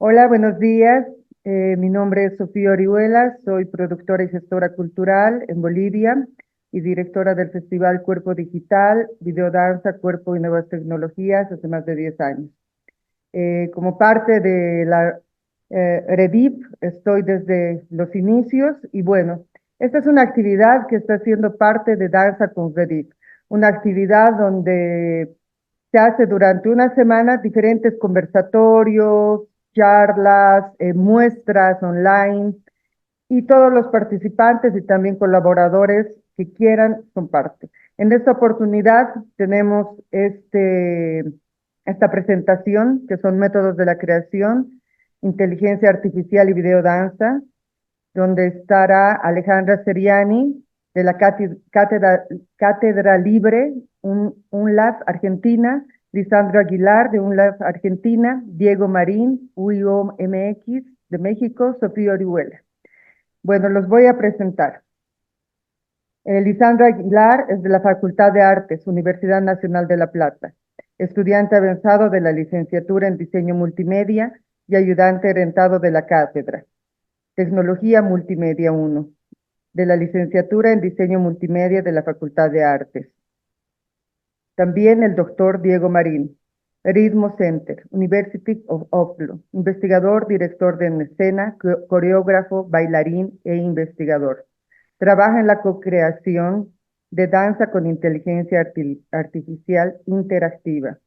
Hola, buenos días. Mi nombre es Sofía Orihuela, soy productora y gestora cultural en Bolivia y directora del Festival Cuerpo Digital, Videodanza, Cuerpo y Nuevas Tecnologías hace más de 10 años. Como parte de la REDIP, estoy desde los inicios y bueno, esta es una actividad que está siendo parte de Danza con REDIP, una actividad donde se hace durante una semana diferentes conversatorios, charlas, muestras online y todos los participantes y también colaboradores que quieran son parte. En esta oportunidad tenemos esta presentación que son métodos de la creación, inteligencia artificial y videodanza, donde estará Alejandra Seriani de la Cátedra Libre, un Lab Argentina, Lisandro Aguilar de un Lab Argentina, Diego Marín, UIO MX de México, Sofía Orihuela. Bueno, los voy a presentar. Lisandro Aguilar es de la Facultad de Artes, Universidad Nacional de La Plata, estudiante avanzado de la licenciatura en Diseño Multimedia y ayudante orientado de la cátedra. Tecnología Multimedia 1, de la licenciatura en Diseño Multimedia de la Facultad de Artes. También el doctor Diego Marín, Ritmo Center, University of Oslo, investigador, director de escena, coreógrafo, bailarín e investigador. Trabaja en la co-creación de danza con inteligencia artificial interactiva.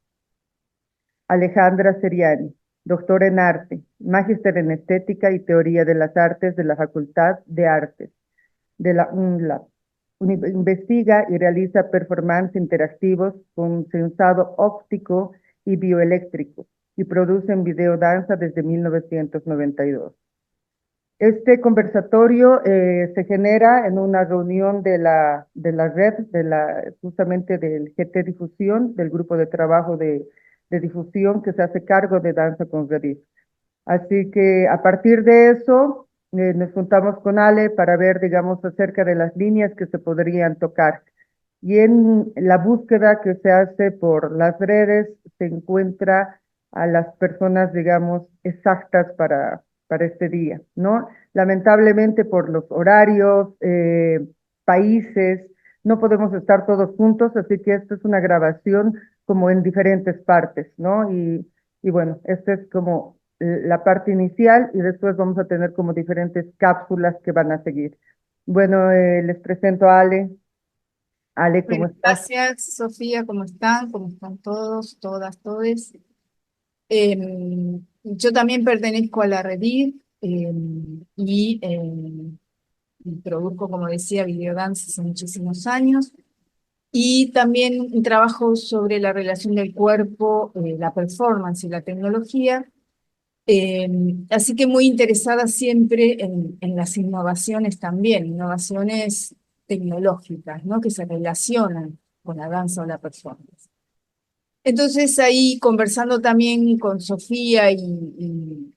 Alejandra Seriani, doctora en arte, magíster en estética y teoría de las artes de la Facultad de Artes de la UNLAB. Investiga y realiza performances interactivos con sensado óptico y bioeléctrico y produce en videodanza desde 1992. Este conversatorio se genera en una reunión de la red, justamente del GT Difusión, del grupo de trabajo de difusión que se hace cargo de Danza con Redif. Así que a partir de eso nos juntamos con Ale para ver, digamos, acerca de las líneas que se podrían tocar. Y en la búsqueda que se hace por las redes se encuentra a las personas, digamos, exactas para este día, ¿no? Lamentablemente por los horarios, países, no podemos estar todos juntos, así que esto es una grabación como en diferentes partes, ¿no? Y bueno, esta es como la parte inicial y después vamos a tener como diferentes cápsulas que van a seguir. Bueno, les presento a Ale. Ale, ¿cómo Bueno, estás? gracias, Sofía, ¿cómo están? ¿Cómo están todos, todas, todes? Yo también pertenezco a la Redir y produzco, como decía, videodanza hace muchísimos años. Y también trabajo sobre la relación del cuerpo, la performance y la tecnología. Así que muy interesada siempre en las innovaciones también, innovaciones tecnológicas, ¿no? Que se relacionan con la danza o la performance. Entonces ahí conversando también con Sofía y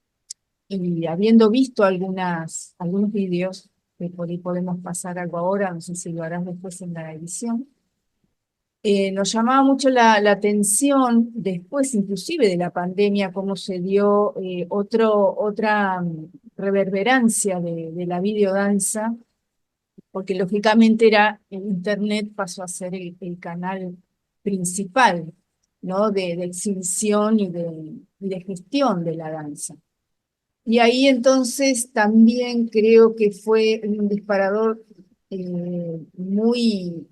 habiendo visto algunos vídeos, que por ahí podemos pasar algo ahora, no sé si lo harás después en la edición, nos llamaba mucho la atención, después inclusive de la pandemia, cómo se dio otra reverberancia de la videodanza, porque lógicamente el Internet pasó a ser el canal principal, ¿no? De exhibición y de gestión de la danza. Y ahí entonces también creo que fue un disparador muy,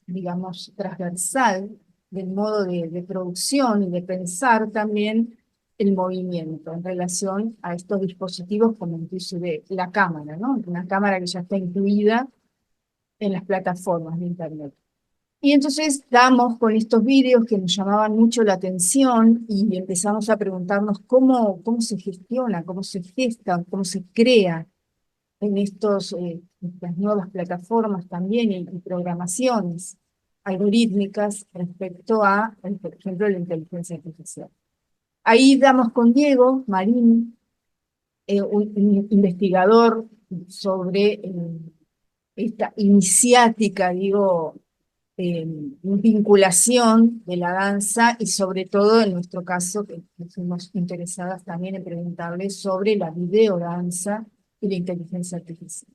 digamos, transversal del modo de producción y de pensar también el movimiento en relación a estos dispositivos como inclusive la cámara, ¿no? Una cámara que ya está incluida en las plataformas de Internet. Y entonces damos con estos vídeos que nos llamaban mucho la atención y empezamos a preguntarnos cómo se gestiona, cómo se gesta, cómo se crea en estas nuevas plataformas también y programaciones algorítmicas respecto a, por ejemplo, la inteligencia artificial. Ahí damos con Diego Marín, un investigador sobre esta iniciática, digo, vinculación de la danza y sobre todo en nuestro caso, que fuimos interesadas también en preguntarles sobre la videodanza y la inteligencia artificial.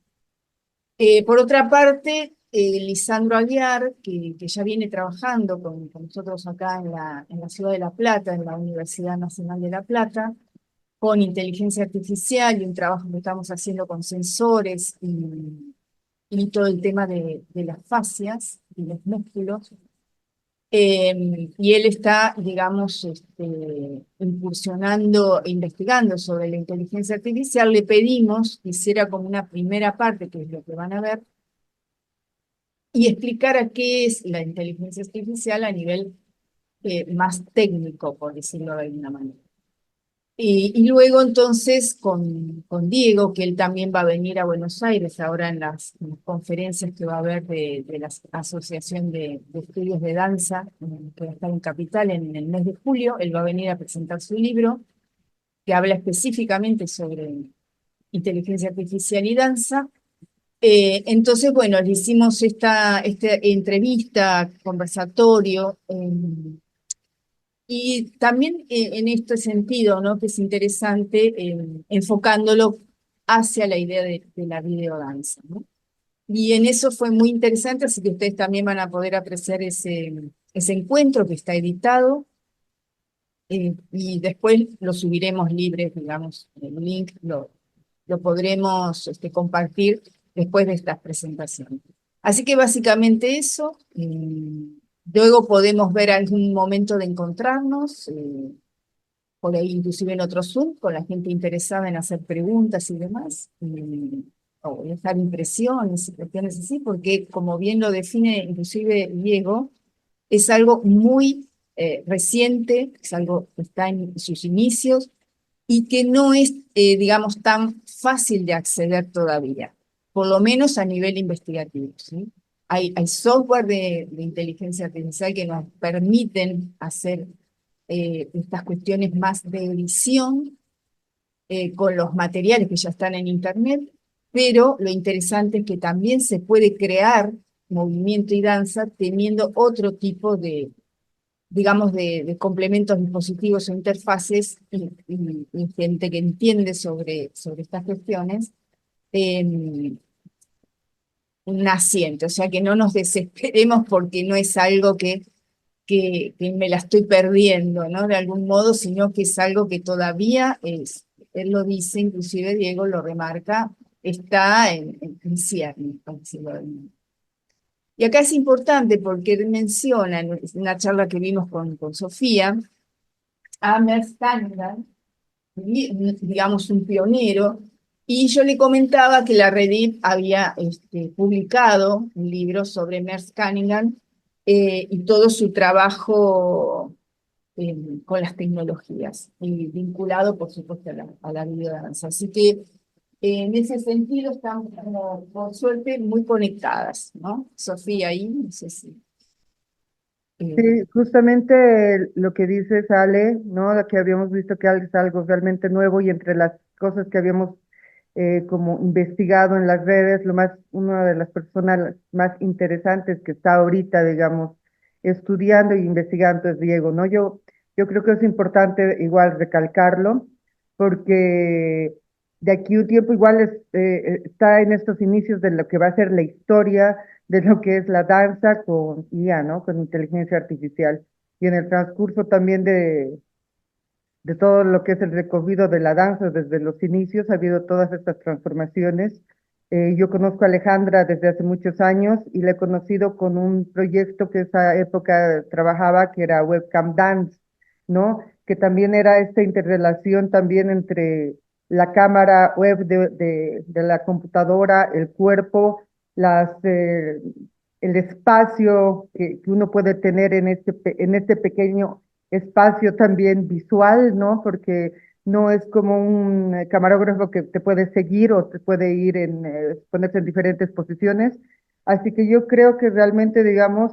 Por otra parte, Lisandro Aguiar, que ya viene trabajando con nosotros acá en la ciudad de La Plata, en la Universidad Nacional de La Plata, con inteligencia artificial y un trabajo que estamos haciendo con sensores y todo el tema de las fascias y los músculos. Y él está, digamos, incursionando e investigando sobre la inteligencia artificial. Le pedimos que hiciera como una primera parte, que es lo que van a ver, y explicara qué es la inteligencia artificial a nivel más técnico, por decirlo de alguna manera. Y luego entonces con Diego, que él también va a venir a Buenos Aires ahora en las conferencias que va a haber de la Asociación de Estudios de Danza, que va a estar en Capital en el mes de julio. Él va a venir a presentar su libro, que habla específicamente sobre inteligencia artificial y danza. Entonces, bueno, le hicimos esta entrevista, conversatorio, y también en este sentido, ¿no? Que es interesante, enfocándolo hacia la idea de la videodanza, ¿no? Y en eso fue muy interesante, así que ustedes también van a poder apreciar ese encuentro que está editado, y después lo subiremos libre, digamos, el link lo podremos compartir después de estas presentaciones. Así que básicamente eso. Luego podemos ver algún momento de encontrarnos, por ahí inclusive en otro Zoom, con la gente interesada en hacer preguntas y demás, o dejar impresiones y cuestiones así, porque como bien lo define inclusive Diego, es algo muy reciente, es algo que está en sus inicios y que no es, digamos, tan fácil de acceder todavía, por lo menos a nivel investigativo, ¿sí? Hay software de inteligencia artificial que nos permiten hacer estas cuestiones más de edición con los materiales que ya están en Internet, pero lo interesante es que también se puede crear movimiento y danza teniendo otro tipo de, digamos, de complementos dispositivos o interfaces y gente que entiende sobre estas cuestiones, eh, naciente. O sea, que no nos desesperemos porque no es algo que me la estoy perdiendo, ¿no? De algún modo, sino que es algo que todavía es, él lo dice, inclusive Diego lo remarca, está en ciernes, por decirlo de alguna manera. Y acá es importante porque él menciona en una charla que vimos con Sofía, a Merce Cunningham, digamos un pionero, y yo le comentaba que la Reddit había publicado un libro sobre Merce Cunningham y todo su trabajo con las tecnologías, y vinculado, por supuesto, a la videodanza. Así que en ese sentido estamos, por suerte, muy conectadas, ¿no? Sofía, ahí, no sé si... Sí, eh, justamente lo que dices, Ale, ¿no? Que habíamos visto que es algo realmente nuevo y entre las cosas que habíamos como investigado en las redes, una de las personas más interesantes que está ahorita, digamos, estudiando e investigando es Diego, ¿no? Yo creo que es importante igual recalcarlo, porque de aquí un tiempo igual está en estos inicios de lo que va a ser la historia de lo que es la danza con IA, ¿no? Con inteligencia artificial. Y en el transcurso también de todo lo que es el recorrido de la danza desde los inicios, ha habido todas estas transformaciones. Yo conozco a Alejandra desde hace muchos años y la he conocido con un proyecto que esa época trabajaba, que era Webcam Dance, ¿no? Que también era esta interrelación también entre la cámara web de la computadora, el cuerpo, el espacio que uno puede tener en este pequeño espacio también visual, ¿no? Porque no es como un camarógrafo que te puede seguir o te puede ir ponerse en diferentes posiciones. Así que yo creo que realmente, digamos,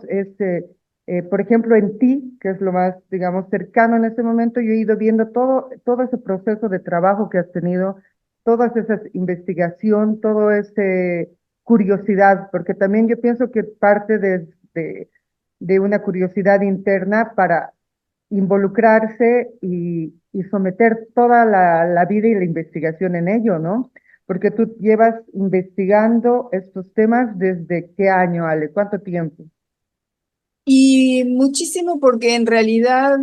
por ejemplo, en ti, que es lo más, digamos, cercano en este momento, yo he ido viendo todo ese proceso de trabajo que has tenido, todas esas investigación, todo ese curiosidad, porque también yo pienso que parte de de una curiosidad interna para involucrarse y someter toda la vida y la investigación en ello, ¿no? Porque tú llevas investigando estos temas desde qué año, Ale, ¿cuánto tiempo? Y muchísimo porque en realidad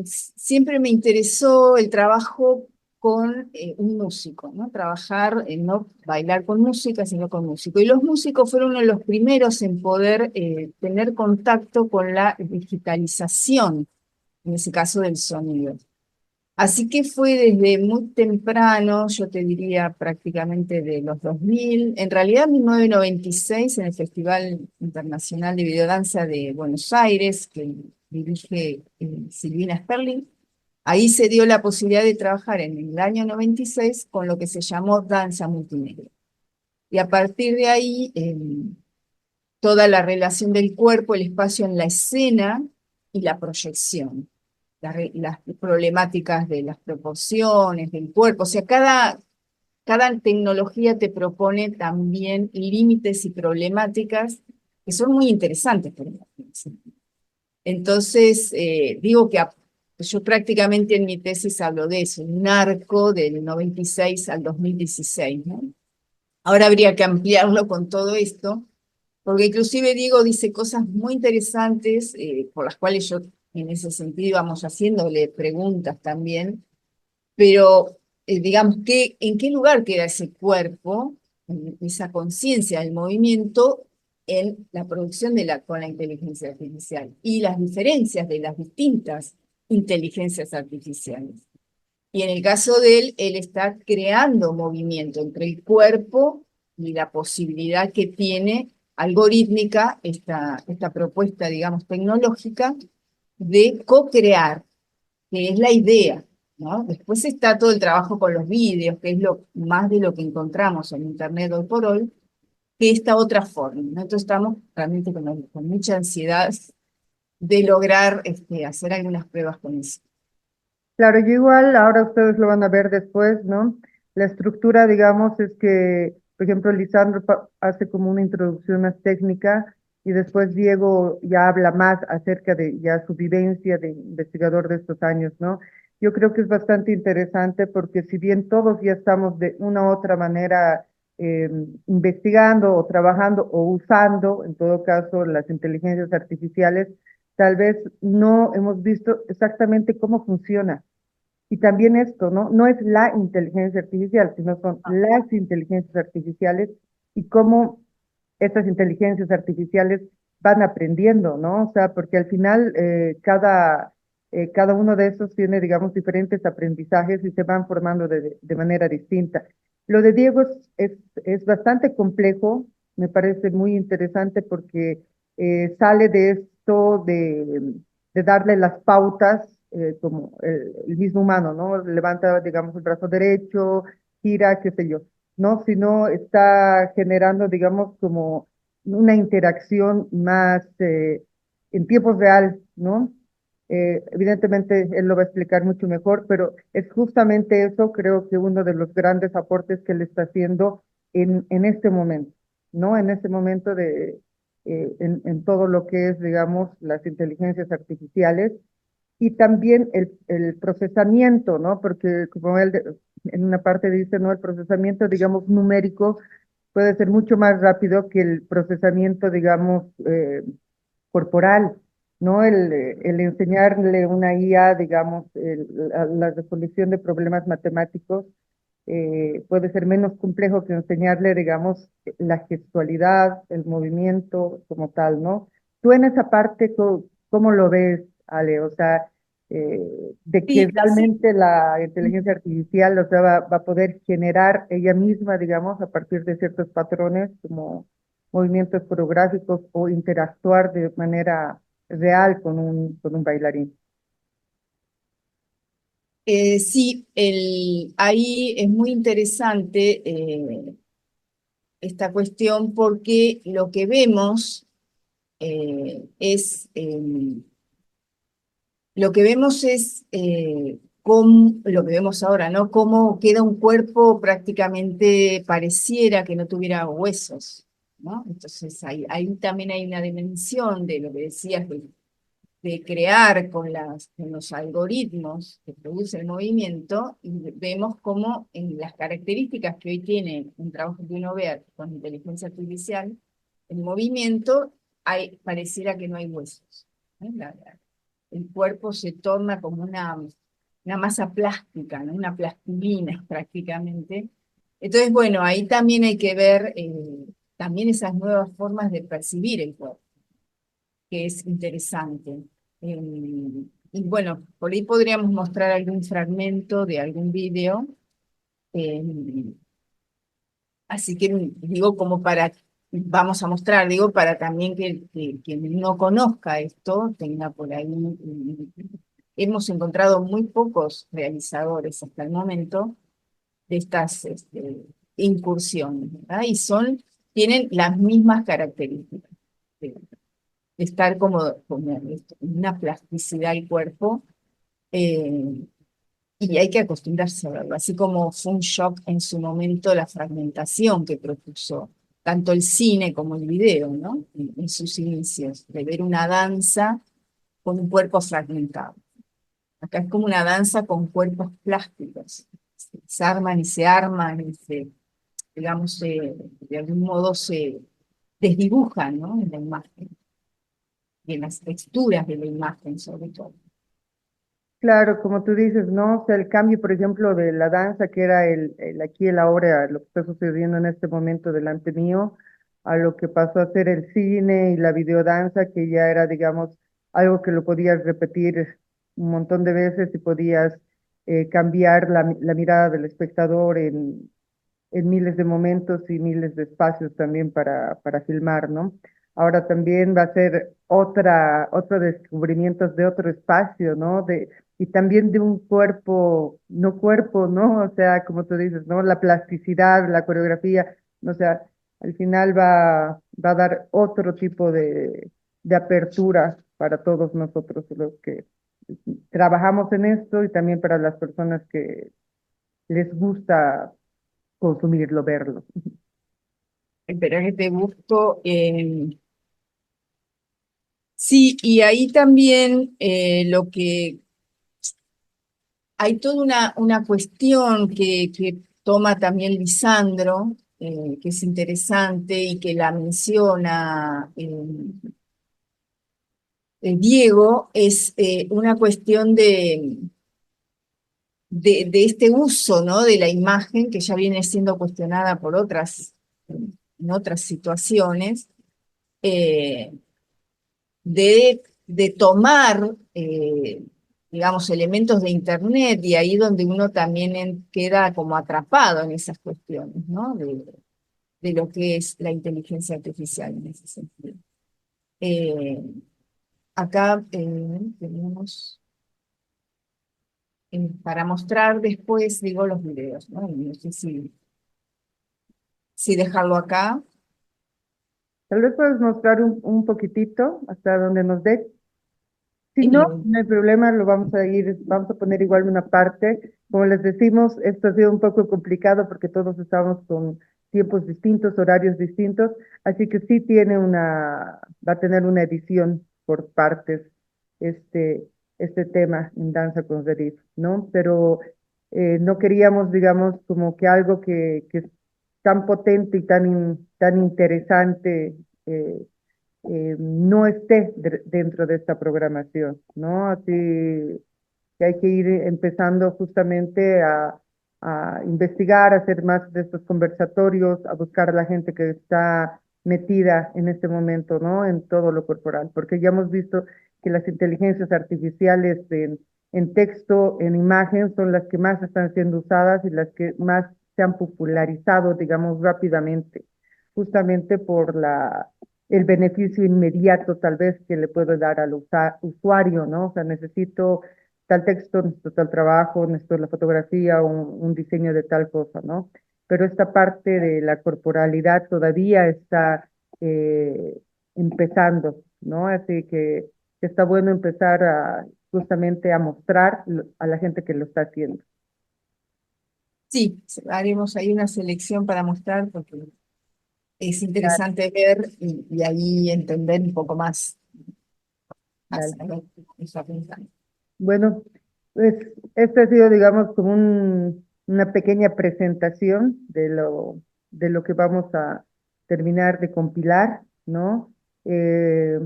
siempre me interesó el trabajo con un músico, ¿no? Trabajar, no bailar con música, sino con músico. Y los músicos fueron uno de los primeros en poder tener contacto con la digitalización, en ese caso del sonido. Así que fue desde muy temprano, yo te diría prácticamente de los 2000, en realidad en 1996 en el Festival Internacional de Videodanza de Buenos Aires, que dirige Silvina Sperling, ahí se dio la posibilidad de trabajar en el año 96 con lo que se llamó danza multimedia. Y a partir de ahí, toda la relación del cuerpo, el espacio en la escena y la proyección las problemáticas de las proporciones del cuerpo. O sea, cada tecnología te propone también límites y problemáticas que son muy interesantes para la ciencia. Entonces, digo que yo prácticamente en mi tesis hablo de eso, un arco del 96 al 2016, ¿no? Ahora habría que ampliarlo con todo esto, porque inclusive Diego dice cosas muy interesantes por las cuales yo en ese sentido íbamos haciéndole preguntas también, pero digamos, ¿en qué lugar queda ese cuerpo, esa conciencia del movimiento en la producción con la inteligencia artificial y las diferencias de las distintas inteligencias artificiales? Y en el caso de él está creando movimiento entre el cuerpo y la posibilidad que tiene algorítmica, esta propuesta, digamos, tecnológica, de co-crear, que es la idea, ¿no? Después está todo el trabajo con los vídeos, que es más de lo que encontramos en Internet hoy por hoy, que esta otra forma, ¿no? Entonces estamos realmente con mucha ansiedad de lograr hacer algunas pruebas con eso. Claro, yo igual, ahora ustedes lo van a ver después, ¿no? La estructura, digamos, es que, por ejemplo, Lisandro hace como una introducción más técnica y después Diego ya habla más acerca de ya su vivencia de investigador de estos años, ¿no? Yo creo que es bastante interesante porque si bien todos ya estamos de una u otra manera investigando o trabajando o usando, en todo caso, las inteligencias artificiales, tal vez no hemos visto exactamente cómo funciona y también esto, ¿no? No es la inteligencia artificial, sino son las inteligencias artificiales y cómo estas inteligencias artificiales van aprendiendo, ¿no? O sea, porque al final cada uno de esos tiene, digamos, diferentes aprendizajes y se van formando de manera distinta. Lo de Diego es bastante complejo, me parece muy interesante porque sale de esto de darle las pautas como el mismo humano, ¿no? Levanta, digamos, el brazo derecho, gira, qué sé yo, ¿no? Sino está generando, digamos, como una interacción más en tiempo real, ¿no? Evidentemente él lo va a explicar mucho mejor, pero es justamente eso, creo que uno de los grandes aportes que él está haciendo en este momento, ¿no? En este momento en todo lo que es, digamos, las inteligencias artificiales y también el procesamiento, ¿no? Porque como él en una parte dice, ¿no? El procesamiento, digamos, numérico puede ser mucho más rápido que el procesamiento, digamos, corporal, ¿no? El enseñarle una IA, digamos, la resolución de problemas matemáticos puede ser menos complejo que enseñarle, digamos, la gestualidad, el movimiento como tal, ¿no? Tú en esa parte, ¿cómo lo ves, Ale? O sea, de que Sí, sí. realmente la inteligencia artificial, o sea, va a poder generar ella misma, digamos, a partir de ciertos patrones como movimientos coreográficos o interactuar de manera real con un bailarín. Sí, ahí es muy interesante esta cuestión porque lo que vemos es lo que vemos ahora, ¿no? Cómo queda un cuerpo prácticamente pareciera que no tuviera huesos. ¿no? Entonces ahí también hay una dimensión de lo que decías de crear con los algoritmos que produce el movimiento, y vemos cómo en las características que hoy tiene un trabajo que uno vea con inteligencia artificial, el movimiento pareciera que no hay huesos, ¿no? El cuerpo se torna como una masa plástica, ¿no? Una plastilina prácticamente. Entonces, bueno, ahí también hay que ver también esas nuevas formas de percibir el cuerpo, que es interesante. Y bueno, por ahí podríamos mostrar algún fragmento de algún video. eh, Así que digo, vamos a mostrar, digo, para también que quien no conozca esto tenga por ahí. Hemos encontrado muy pocos realizadores hasta el momento de estas incursiones, ¿verdad? Tienen las mismas características de estar como una plasticidad del cuerpo, eh, y hay que acostumbrarse a verlo, así como fue un shock en su momento la fragmentación que propuso tanto el cine como el video, ¿no? En sus inicios, de ver una danza con un cuerpo fragmentado. Acá es como una danza con cuerpos plásticos. Se arman digamos, de algún modo se desdibujan, ¿no? En la imagen, y en las texturas de la imagen sobre todo. Claro, como tú dices, ¿no? O sea, el cambio, por ejemplo, de la danza, que era el aquí y el ahora, lo que está sucediendo en este momento delante mío, a lo que pasó a ser el cine y la videodanza, que ya era, digamos, algo que lo podías repetir un montón de veces y podías cambiar la mirada del espectador en miles de momentos y miles de espacios también para filmar, ¿no? Ahora también va a ser otro descubrimiento de otro espacio, ¿no? Y también de un cuerpo, no cuerpo, ¿no? O sea, como tú dices, ¿no? La plasticidad, la coreografía, o sea, al final va a dar otro tipo de apertura para todos nosotros los que trabajamos en esto y también para las personas que les gusta consumirlo, verlo. Espera que te busco. Sí, y ahí también hay toda una cuestión que toma también Lisandro, que es interesante y que la menciona Diego, es una cuestión de este uso, ¿no? De la imagen que ya viene siendo cuestionada por en otras situaciones, eh, de tomar, digamos, elementos de Internet, y ahí donde uno también queda como atrapado en esas cuestiones, ¿no? De lo que es la inteligencia artificial en ese sentido. Eh, Acá tenemos para mostrar después, digo, los videos, ¿no? Y no sé si dejarlo acá. Tal vez puedes mostrar un poquitito hasta donde nos dé. Si no, Eh, no hay problema, vamos a poner igual una parte. Como les decimos, esto ha sido un poco complicado porque todos estamos con tiempos distintos, horarios distintos, así que sí va a tener una edición por partes este, este tema en Danza con Serif, ¿no? Pero no queríamos, digamos, como que algo que es tan potente y tan interesante. No esté dentro de esta programación, ¿no? Así que hay que ir empezando justamente a investigar, a hacer más de estos conversatorios, a buscar a la gente que está metida en este momento, ¿no? En todo lo corporal, porque ya hemos visto que las inteligencias artificiales en texto, en imagen, son las que más están siendo usadas y las que más se han popularizado, digamos, rápidamente, justamente por el beneficio inmediato tal vez que le puede dar al usuario, ¿no? O sea, necesito tal texto, necesito tal trabajo, necesito la fotografía, un diseño de tal cosa, ¿no? Pero esta parte de la corporalidad todavía está eh, empezando, ¿no? Así que está bueno empezar justamente a mostrar a la gente que lo está haciendo. sí, haremos ahí una selección para mostrar porque es interesante ver y ahí entender un poco más Dale. hacia lo que está apuntando. Bueno, pues este ha sido, digamos, como una pequeña presentación de lo que vamos a terminar de compilar, ¿no? Eh,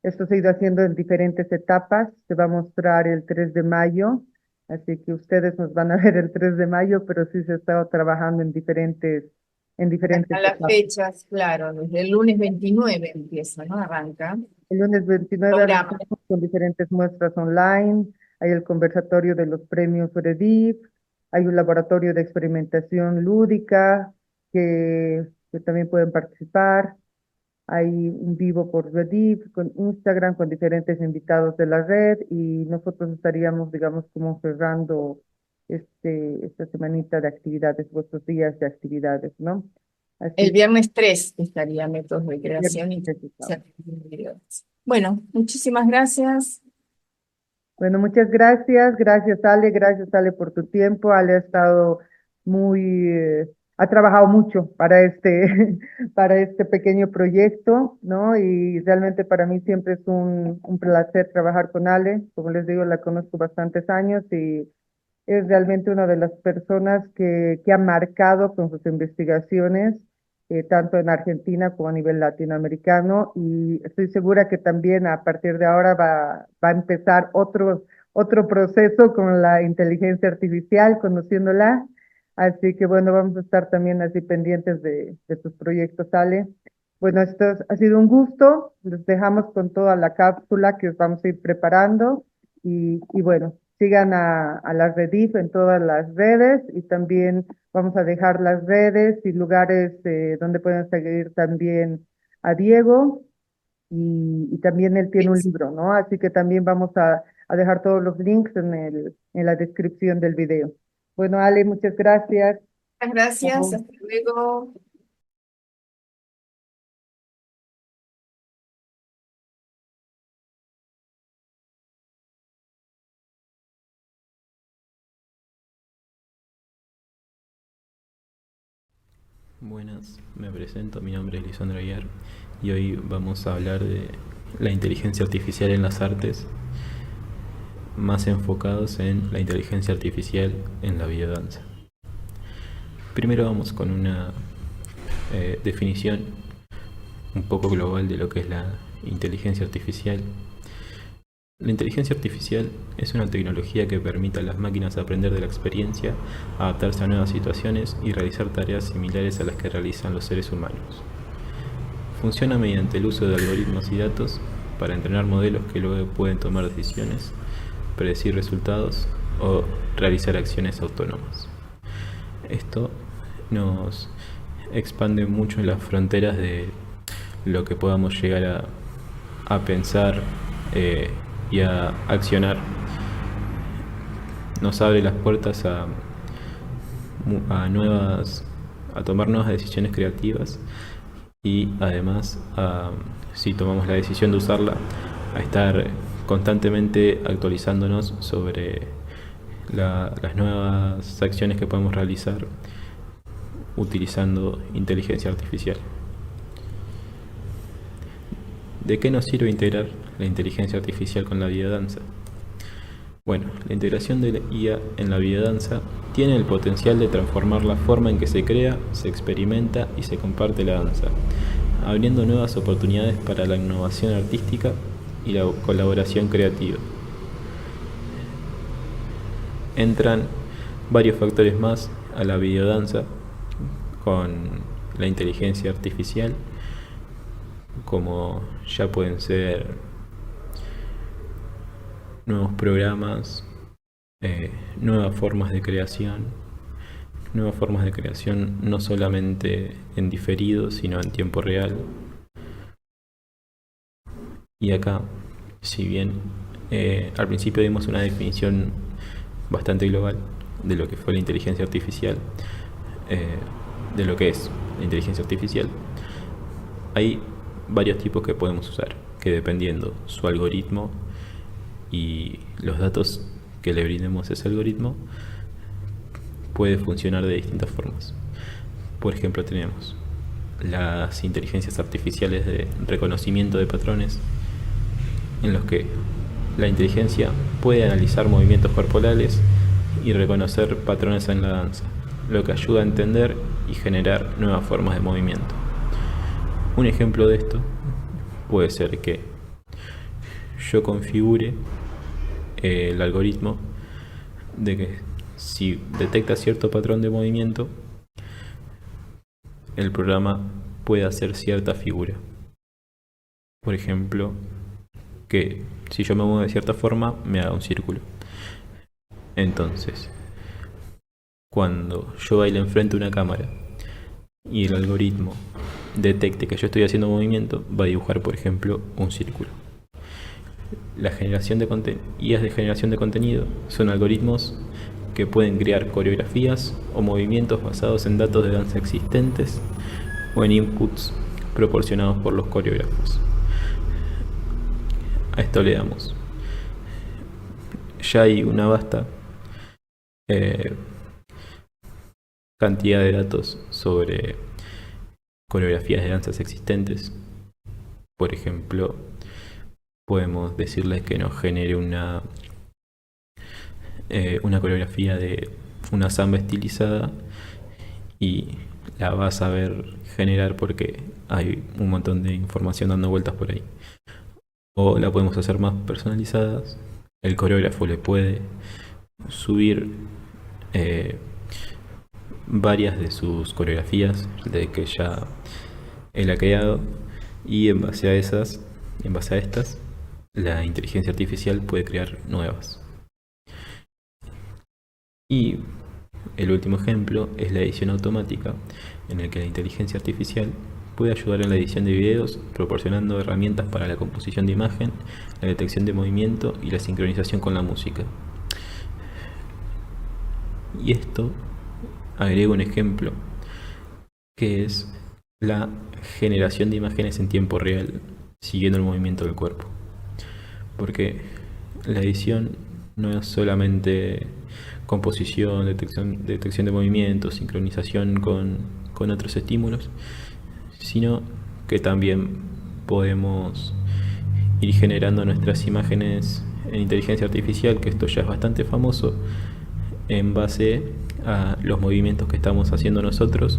Esto se ha ido haciendo en diferentes etapas. Se va a mostrar el 3 de mayo, así que ustedes nos van a ver el 3 de mayo, pero sí se ha estado trabajando en diferentes Están las etapas. fechas, claro, desde el lunes 29 empieza, ¿no? Arranca. El lunes 29 Programa. arrancamos con diferentes muestras online, hay el conversatorio de los premios Redif, hay un laboratorio de experimentación lúdica que también pueden participar. Hay un vivo por Rediff, con Instagram, con diferentes invitados de la red y nosotros estaríamos, digamos, como cerrando esta semanita de actividades, vuestros días de actividades, ¿no? El Así viernes 3 estaría métodos de que creación y necesitamos. bueno, muchísimas gracias. Bueno, muchas gracias. Gracias Ale por tu tiempo. Ale ha estado ha trabajado mucho para para este pequeño proyecto, ¿no? Y realmente para mí siempre es un placer trabajar con Ale. Como les digo, la conozco bastantes años y es realmente una de las personas que ha marcado con sus investigaciones, tanto en Argentina como a nivel latinoamericano, y estoy segura que también a partir de ahora va a empezar otro proceso con la inteligencia artificial, conociéndola. Así que bueno, vamos a estar también así pendientes de tus proyectos, Ale. Bueno, ha sido un gusto. Los dejamos con toda la cápsula que os vamos a ir preparando. Y bueno, sigan a la Redif en todas las redes y también vamos a dejar las redes y lugares donde pueden seguir también a Diego y también él tiene un libro, ¿no? Así que también vamos a dejar todos los links en la descripción del video. Bueno, Ale, muchas gracias. Muchas gracias, Chao. hasta luego. Buenas, me presento, mi nombre es Lisandro Aguiar y hoy vamos a hablar de la inteligencia artificial en las artes, más enfocados en la inteligencia artificial en la biodanza. Primero vamos con una definición un poco global de lo que es la inteligencia artificial. La inteligencia artificial es una tecnología que permite a las máquinas aprender de la experiencia, adaptarse a nuevas situaciones y realizar tareas similares a las que realizan los seres humanos. Funciona mediante el uso de algoritmos y datos para entrenar modelos que luego pueden tomar decisiones, predecir resultados o realizar acciones autónomas. Esto nos expande mucho en las fronteras de lo que podamos llegar a pensar y a accionar. Nos abre las puertas a tomar nuevas decisiones creativas y además, si tomamos la decisión de usarla, a estar constantemente actualizándonos sobre las nuevas acciones que podemos realizar utilizando inteligencia artificial. ¿De qué nos sirve integrar la inteligencia artificial con la biodanza? Bueno, la integración de la IA en la biodanza tiene el potencial de transformar la forma en que se crea, se experimenta y se comparte la danza, abriendo nuevas oportunidades para la innovación artística y la colaboración creativa. Entran varios factores más a la biodanza con la inteligencia artificial, como ya pueden ser nuevos programas, nuevas formas de creación no solamente en diferido, sino en tiempo real. Y acá, si bien al principio dimos una definición bastante global de lo que fue la inteligencia artificial, de lo que es la inteligencia artificial, hay varios tipos que podemos usar, que dependiendo su algoritmo y los datos que le brindemos a ese algoritmo, puede funcionar de distintas formas. Por ejemplo, tenemos las inteligencias artificiales de reconocimiento de patrones, en los que la inteligencia puede analizar movimientos corporales y reconocer patrones en la danza, lo que ayuda a entender y generar nuevas formas de movimiento. Un ejemplo de esto puede ser que yo configure el algoritmo de que si detecta cierto patrón de movimiento, el programa puede hacer cierta figura. Por ejemplo, que si yo me muevo de cierta forma, me haga un círculo. Entonces, cuando yo baile enfrente de una cámara y el algoritmo detecte que yo estoy haciendo movimiento, va a dibujar, por ejemplo, un círculo. La generación de IAs de generación de contenido son algoritmos que pueden crear coreografías o movimientos basados en datos de danza existentes o en inputs proporcionados por los coreógrafos. A esto le damos. Ya hay una vasta cantidad de datos sobre coreografías de danzas existentes. Por ejemplo, podemos decirles que nos genere una coreografía de una samba estilizada y la va a saber generar porque hay un montón de información dando vueltas por ahí. O la podemos hacer más personalizadas. El coreógrafo le puede subir varias de sus coreografías de que ya él ha creado, y en base a estas, la inteligencia artificial puede crear nuevas. Y el último ejemplo es la edición automática, en el que la inteligencia artificial puede ayudar en la edición de videos, proporcionando herramientas para la composición de imagen, la detección de movimiento y la sincronización con la música. Y esto agrego un ejemplo, que es la generación de imágenes en tiempo real, siguiendo el movimiento del cuerpo. Porque la edición no es solamente composición, detección de movimientos, sincronización con otros estímulos, sino que también podemos ir generando nuestras imágenes en inteligencia artificial, que esto ya es bastante famoso, en base a los movimientos que estamos haciendo nosotros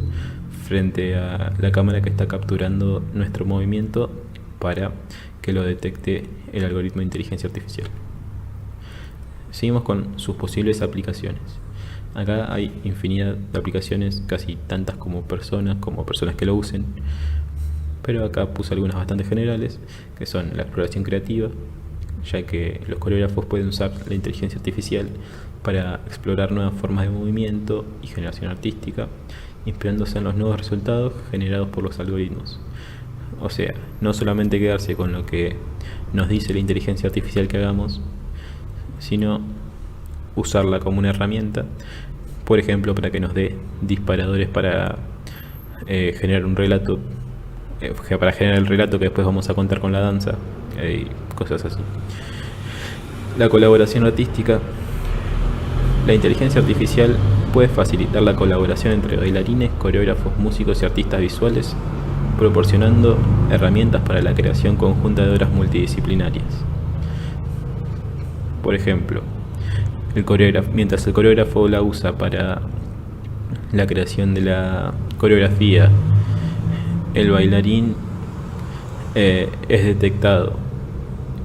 frente a la cámara que está capturando nuestro movimiento para que lo detecte el algoritmo de inteligencia artificial. Seguimos con sus posibles aplicaciones. Acá hay infinidad de aplicaciones, casi tantas como personas que lo usen, pero acá puse algunas bastante generales, que son la exploración creativa, ya que los coreógrafos pueden usar la inteligencia artificial para explorar nuevas formas de movimiento y generación artística, inspirándose en los nuevos resultados generados por los algoritmos. O sea, no solamente quedarse con lo que nos dice la inteligencia artificial que hagamos, sino usarla como una herramienta, por ejemplo, para que nos dé disparadores para generar un relato, para generar el relato que después vamos a contar con la danza, y cosas así. La colaboración artística. La inteligencia artificial puede facilitar la colaboración entre bailarines, coreógrafos, músicos y artistas visuales, proporcionando herramientas para la creación conjunta de obras multidisciplinarias. Por ejemplo, mientras el coreógrafo la usa para la creación de la coreografía, el bailarín es detectado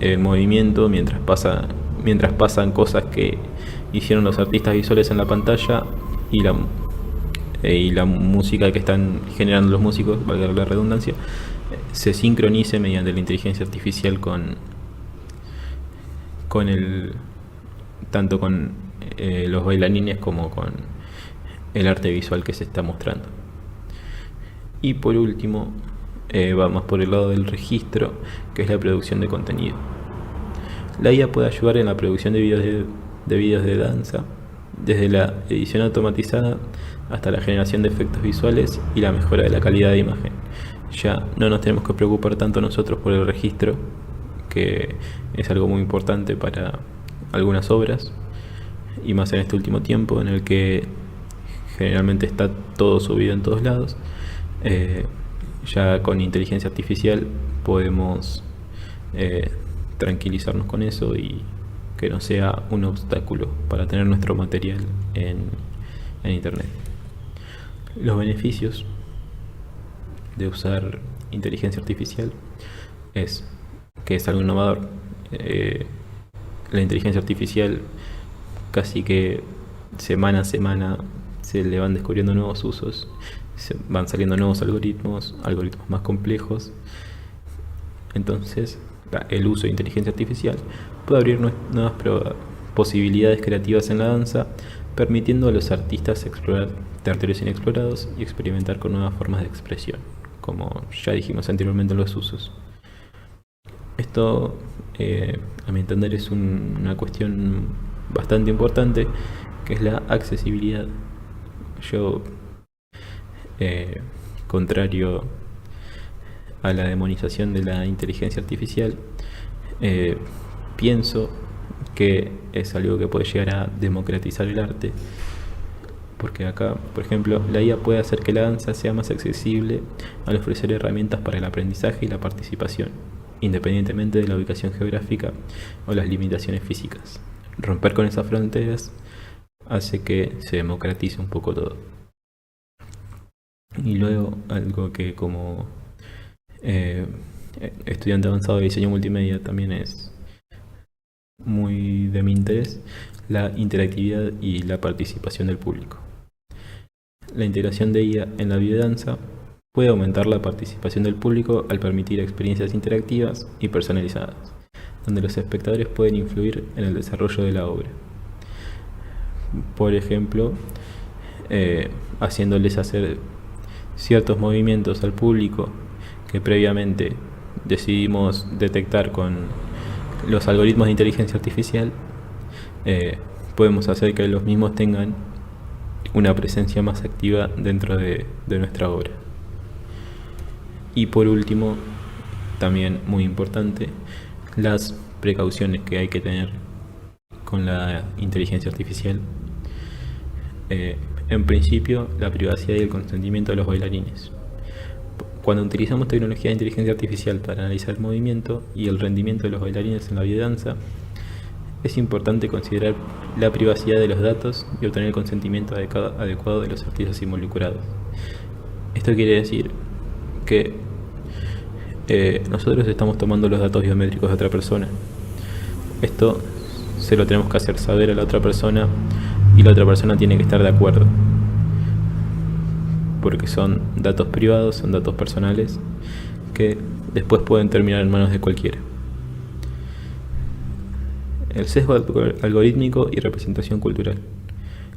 el movimiento mientras pasan cosas que hicieron los artistas visuales en la pantalla, y la música que están generando los músicos, valga la redundancia, se sincronice mediante la inteligencia artificial tanto con los bailarines como con el arte visual que se está mostrando. Y por último, va más por el lado del registro, que es la producción de contenido. La IA puede ayudar en la producción de videos de danza, desde la edición automatizada hasta la generación de efectos visuales y la mejora de la calidad de imagen. Ya no nos tenemos que preocupar tanto nosotros por el registro, que es algo muy importante para algunas obras, y más en este último tiempo en el que generalmente está todo subido en todos lados. Ya con inteligencia artificial podemos tranquilizarnos con eso y que no sea un obstáculo para tener nuestro material en Internet. Los beneficios de usar inteligencia artificial es que es algo innovador. La inteligencia artificial casi que semana a semana se le van descubriendo nuevos usos, se van saliendo nuevos algoritmos más complejos. Entonces, el uso de inteligencia artificial puede abrir nuevas posibilidades creativas en la danza, permitiendo a los artistas explorar territorios inexplorados y experimentar con nuevas formas de expresión, como ya dijimos anteriormente en los usos. Esto, a mi entender, es una cuestión bastante importante, que es la accesibilidad. Yo, contrario a la demonización de la inteligencia artificial, pienso que es algo que puede llegar a democratizar el arte, porque acá, por ejemplo, la IA puede hacer que la danza sea más accesible al ofrecer herramientas para el aprendizaje y la participación, independientemente de la ubicación geográfica o las limitaciones físicas. Romper con esas fronteras hace que se democratice un poco todo. Y luego, algo que como estudiante avanzado de diseño multimedia también es muy de mi interés, la interactividad y la participación del público. La integración de IA en la biodanza puede aumentar la participación del público al permitir experiencias interactivas y personalizadas, donde los espectadores pueden influir en el desarrollo de la obra. Por ejemplo, haciéndoles hacer ciertos movimientos al público que previamente decidimos detectar con los algoritmos de inteligencia artificial, podemos hacer que los mismos tengan una presencia más activa dentro de nuestra obra. Y por último, también muy importante, las precauciones que hay que tener con la inteligencia artificial. En principio, la privacidad y el consentimiento de los bailarines. Cuando utilizamos tecnología de inteligencia artificial para analizar el movimiento y el rendimiento de los bailarines en la biodanza, es importante considerar la privacidad de los datos y obtener el consentimiento adecuado de los artistas involucrados. Esto quiere decir que nosotros estamos tomando los datos biométricos de otra persona. Esto se lo tenemos que hacer saber a la otra persona y la otra persona tiene que estar de acuerdo, porque son datos privados, son datos personales que después pueden terminar en manos de cualquiera. El sesgo algorítmico y representación cultural.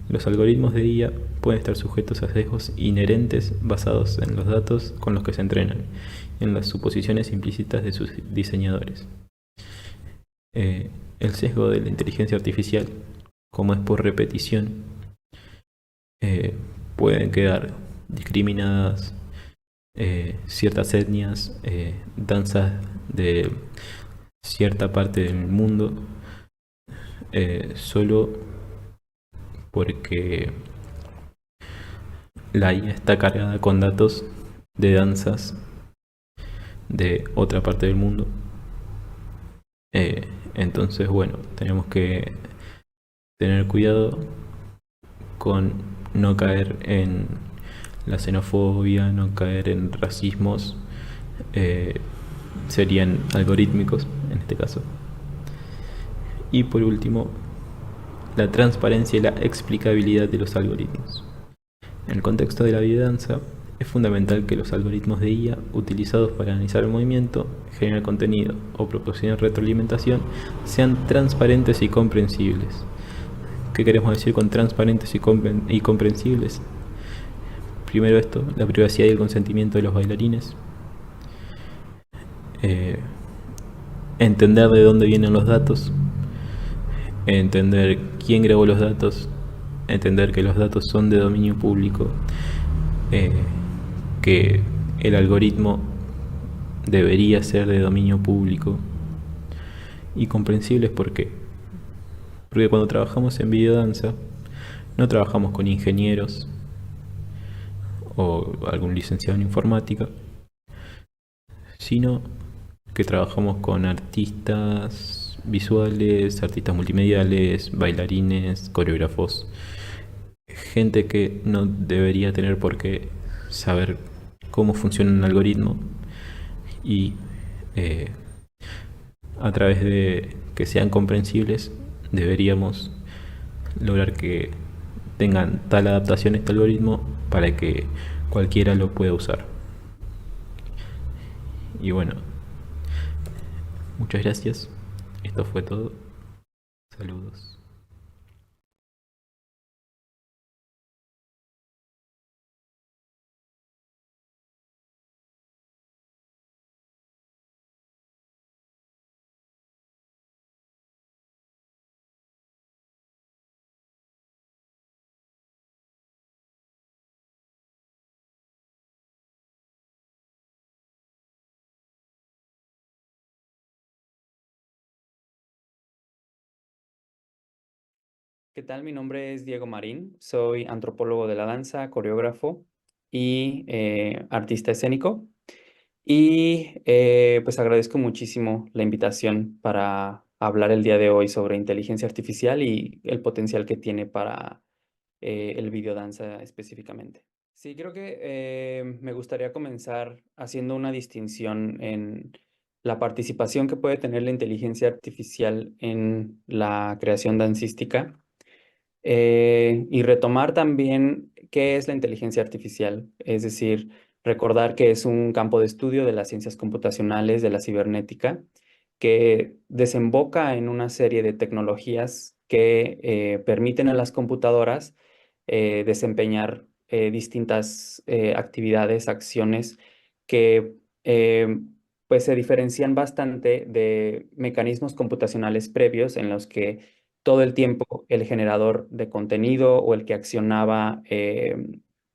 Los algoritmos de IA pueden estar sujetos a sesgos inherentes basados en los datos con los que se entrenan, en las suposiciones implícitas de sus diseñadores. El sesgo de la inteligencia artificial, como es por repetición, pueden quedar discriminadas ciertas etnias, danzas de cierta parte del mundo, solo porque la IA está cargada con datos de danzas de otra parte del mundo. Entonces, bueno, tenemos que tener cuidado con no caer en la xenofobia, no caer en racismos, serían algorítmicos en este caso. Y por último, la transparencia y la explicabilidad de los algoritmos. En el contexto de la biodanza, es fundamental que los algoritmos de IA utilizados para analizar el movimiento, generar contenido o proporcionar retroalimentación sean transparentes y comprensibles. ¿Qué queremos decir con transparentes y comprensibles? Primero esto, la privacidad y el consentimiento de los bailarines. Entender de dónde vienen los datos. Entender quién grabó los datos. Entender que los datos son de dominio público. Que el algoritmo debería ser de dominio público. Y comprensibles, ¿por qué? Porque cuando trabajamos en videodanza, no trabajamos con ingenieros o algún licenciado en informática, sino que trabajamos con artistas visuales, artistas multimediales, bailarines, coreógrafos, gente que no debería tener por qué saber cómo funciona un algoritmo y eh, a través de que sean comprensibles deberíamos lograr que tengan tal adaptación a este algoritmo para que cualquiera lo pueda usar. Y bueno, muchas gracias. Esto fue todo. Saludos. ¿Qué tal? Mi nombre es Diego Marín, soy antropólogo de la danza, coreógrafo y artista escénico. Y pues agradezco muchísimo la invitación para hablar el día de hoy sobre inteligencia artificial y el potencial que tiene para el videodanza específicamente. Sí, creo que me gustaría comenzar haciendo una distinción en la participación que puede tener la inteligencia artificial en la creación dancística y retomar también qué es la inteligencia artificial, es decir, recordar que es un campo de estudio de las ciencias computacionales, de la cibernética, que desemboca en una serie de tecnologías que permiten a las computadoras desempeñar distintas actividades, acciones que pues se diferencian bastante de mecanismos computacionales previos en los que todo el tiempo el generador de contenido o el que accionaba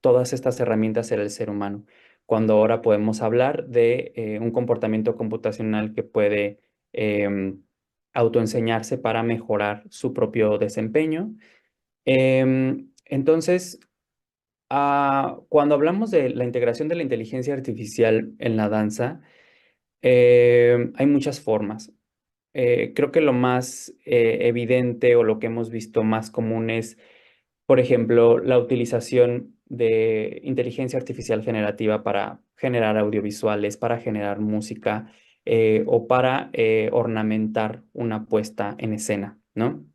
todas estas herramientas era el ser humano, cuando ahora podemos hablar de un comportamiento computacional que puede autoenseñarse para mejorar su propio desempeño. Entonces, cuando hablamos de la integración de la inteligencia artificial en la danza, hay muchas formas. Creo que lo más evidente o lo que hemos visto más común es, por ejemplo, la utilización de inteligencia artificial generativa para generar audiovisuales, para generar música o para ornamentar una puesta en escena, ¿no?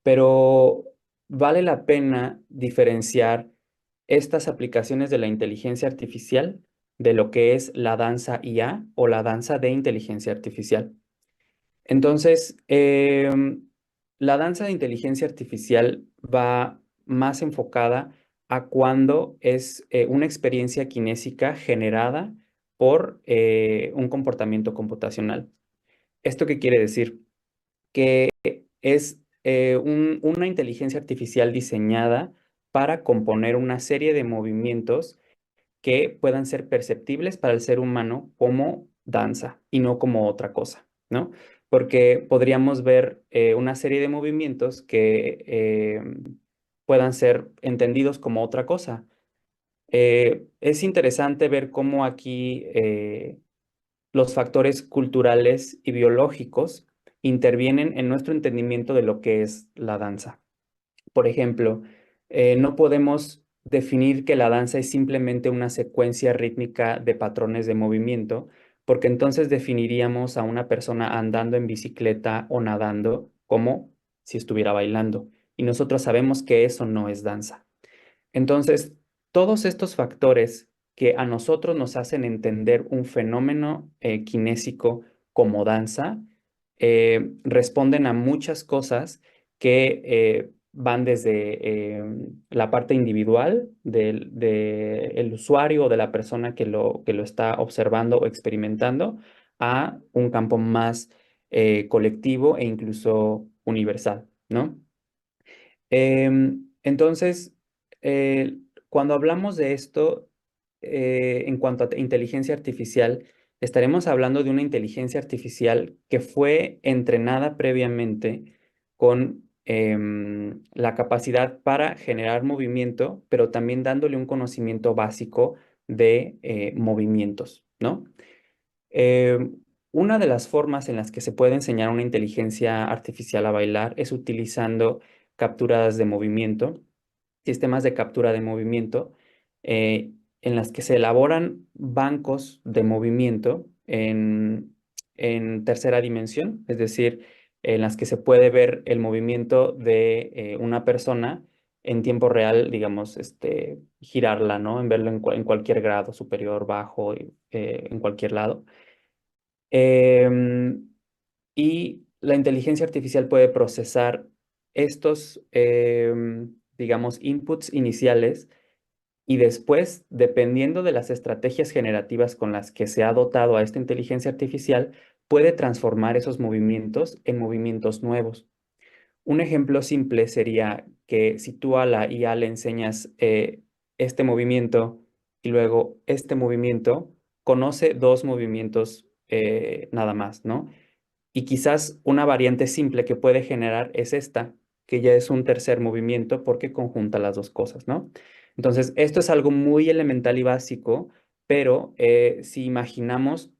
Pero vale la pena diferenciar estas aplicaciones de la inteligencia artificial de lo que es la danza IA o la danza de inteligencia artificial. Entonces, la danza de inteligencia artificial va más enfocada a cuando es una experiencia kinésica generada por un comportamiento computacional. ¿Esto qué quiere decir? Que es una inteligencia artificial diseñada para componer una serie de movimientos que puedan ser perceptibles para el ser humano como danza y no como otra cosa, ¿no? Porque podríamos ver una serie de movimientos que puedan ser entendidos como otra cosa. Es interesante ver cómo aquí los factores culturales y biológicos intervienen en nuestro entendimiento de lo que es la danza. Por ejemplo, no podemos definir que la danza es simplemente una secuencia rítmica de patrones de movimiento, porque entonces definiríamos a una persona andando en bicicleta o nadando como si estuviera bailando. Y nosotros sabemos que eso no es danza. Entonces, todos estos factores que a nosotros nos hacen entender un fenómeno kinésico como danza, responden a muchas cosas que van desde la parte individual del usuario o de la persona que lo está observando o experimentando a un campo más colectivo e incluso universal, ¿no? Entonces, cuando hablamos de esto, en cuanto a inteligencia artificial, estaremos hablando de una inteligencia artificial que fue entrenada previamente con la capacidad para generar movimiento, pero también dándole un conocimiento básico de movimientos, ¿no? Eh, una de las formas en las que se puede enseñar a una inteligencia artificial a bailar es utilizando capturas de movimiento, sistemas de captura de movimiento, en las que se elaboran bancos de movimiento en tercera dimensión, es decir, en las que se puede ver el movimiento de una persona en tiempo real, digamos, girarla, ¿no? En verlo en cualquier grado, superior, bajo, en cualquier lado. Em, y la inteligencia artificial puede procesar estos, digamos, inputs iniciales y después, dependiendo de las estrategias generativas con las que se ha dotado a esta inteligencia artificial, puede transformar esos movimientos en movimientos nuevos. Un ejemplo simple sería que si tú a la IA le enseñas este movimiento y luego este movimiento, conoce dos movimientos nada más, ¿no? Y quizás una variante simple que puede generar es esta, que ya es un tercer movimiento porque conjunta las dos cosas, ¿no? Entonces, esto es algo muy elemental y básico, pero si imaginamos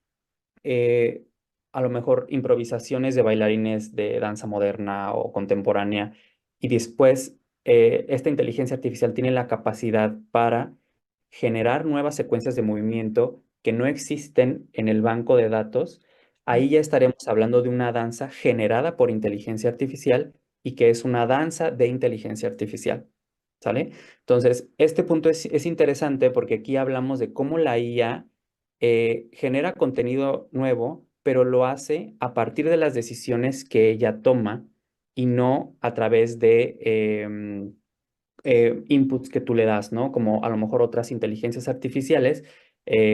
eh, a lo mejor improvisaciones de bailarines de danza moderna o contemporánea y después esta inteligencia artificial tiene la capacidad para generar nuevas secuencias de movimiento que no existen en el banco de datos, ahí ya estaremos hablando de una danza generada por inteligencia artificial y que es una danza de inteligencia artificial. ¿Sale? Entonces, este punto es interesante porque aquí hablamos de cómo la IA genera contenido nuevo, pero lo hace a partir de las decisiones que ella toma y no a través de inputs que tú le das, ¿no? Como a lo mejor otras inteligencias artificiales,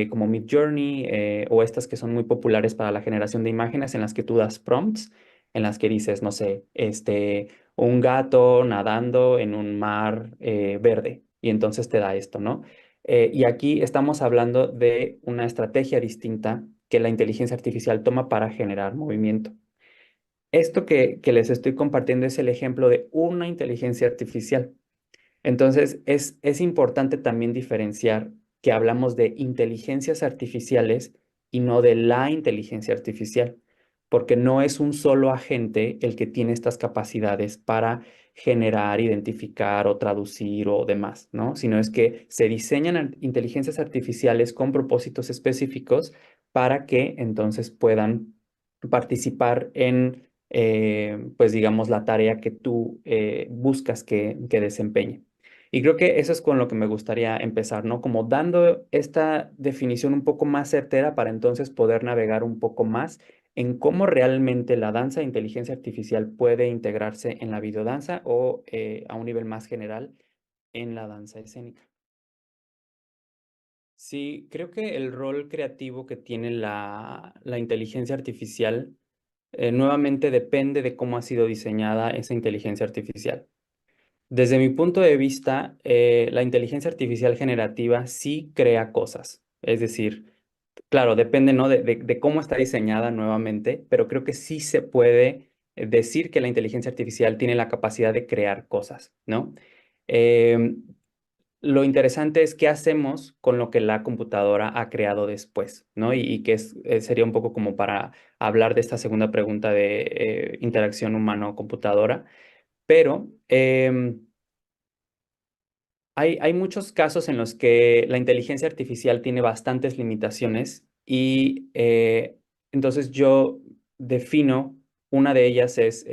como Midjourney, o estas que son muy populares para la generación de imágenes, en las que tú das prompts, en las que dices, no sé, un gato nadando en un mar verde, y entonces te da esto, ¿no? Y aquí estamos hablando de una estrategia distinta que la inteligencia artificial toma para generar movimiento. Esto que les estoy compartiendo es el ejemplo de una inteligencia artificial. Entonces, es importante también diferenciar que hablamos de inteligencias artificiales y no de la inteligencia artificial, porque no es un solo agente el que tiene estas capacidades para generar, identificar o traducir o demás, ¿no? Sino es que se diseñan inteligencias artificiales con propósitos específicos para que entonces puedan participar en, pues digamos, la tarea que tú buscas que desempeñe. Y creo que eso es con lo que me gustaría empezar, ¿no? Como dando esta definición un poco más certera para entonces poder navegar un poco más en cómo realmente la danza de inteligencia artificial puede integrarse en la videodanza o a un nivel más general en la danza escénica. Sí, creo que el rol creativo que tiene la inteligencia artificial nuevamente depende de cómo ha sido diseñada esa inteligencia artificial. Desde mi punto de vista, la inteligencia artificial generativa sí crea cosas. Es decir, claro, depende, ¿no? de cómo está diseñada nuevamente, pero creo que sí se puede decir que la inteligencia artificial tiene la capacidad de crear cosas, ¿no? Em, lo interesante es qué hacemos con lo que la computadora ha creado después, ¿no? Y que sería un poco como para hablar de esta segunda pregunta de interacción humano-computadora, pero hay muchos casos en los que la inteligencia artificial tiene bastantes limitaciones y entonces yo defino, una de ellas es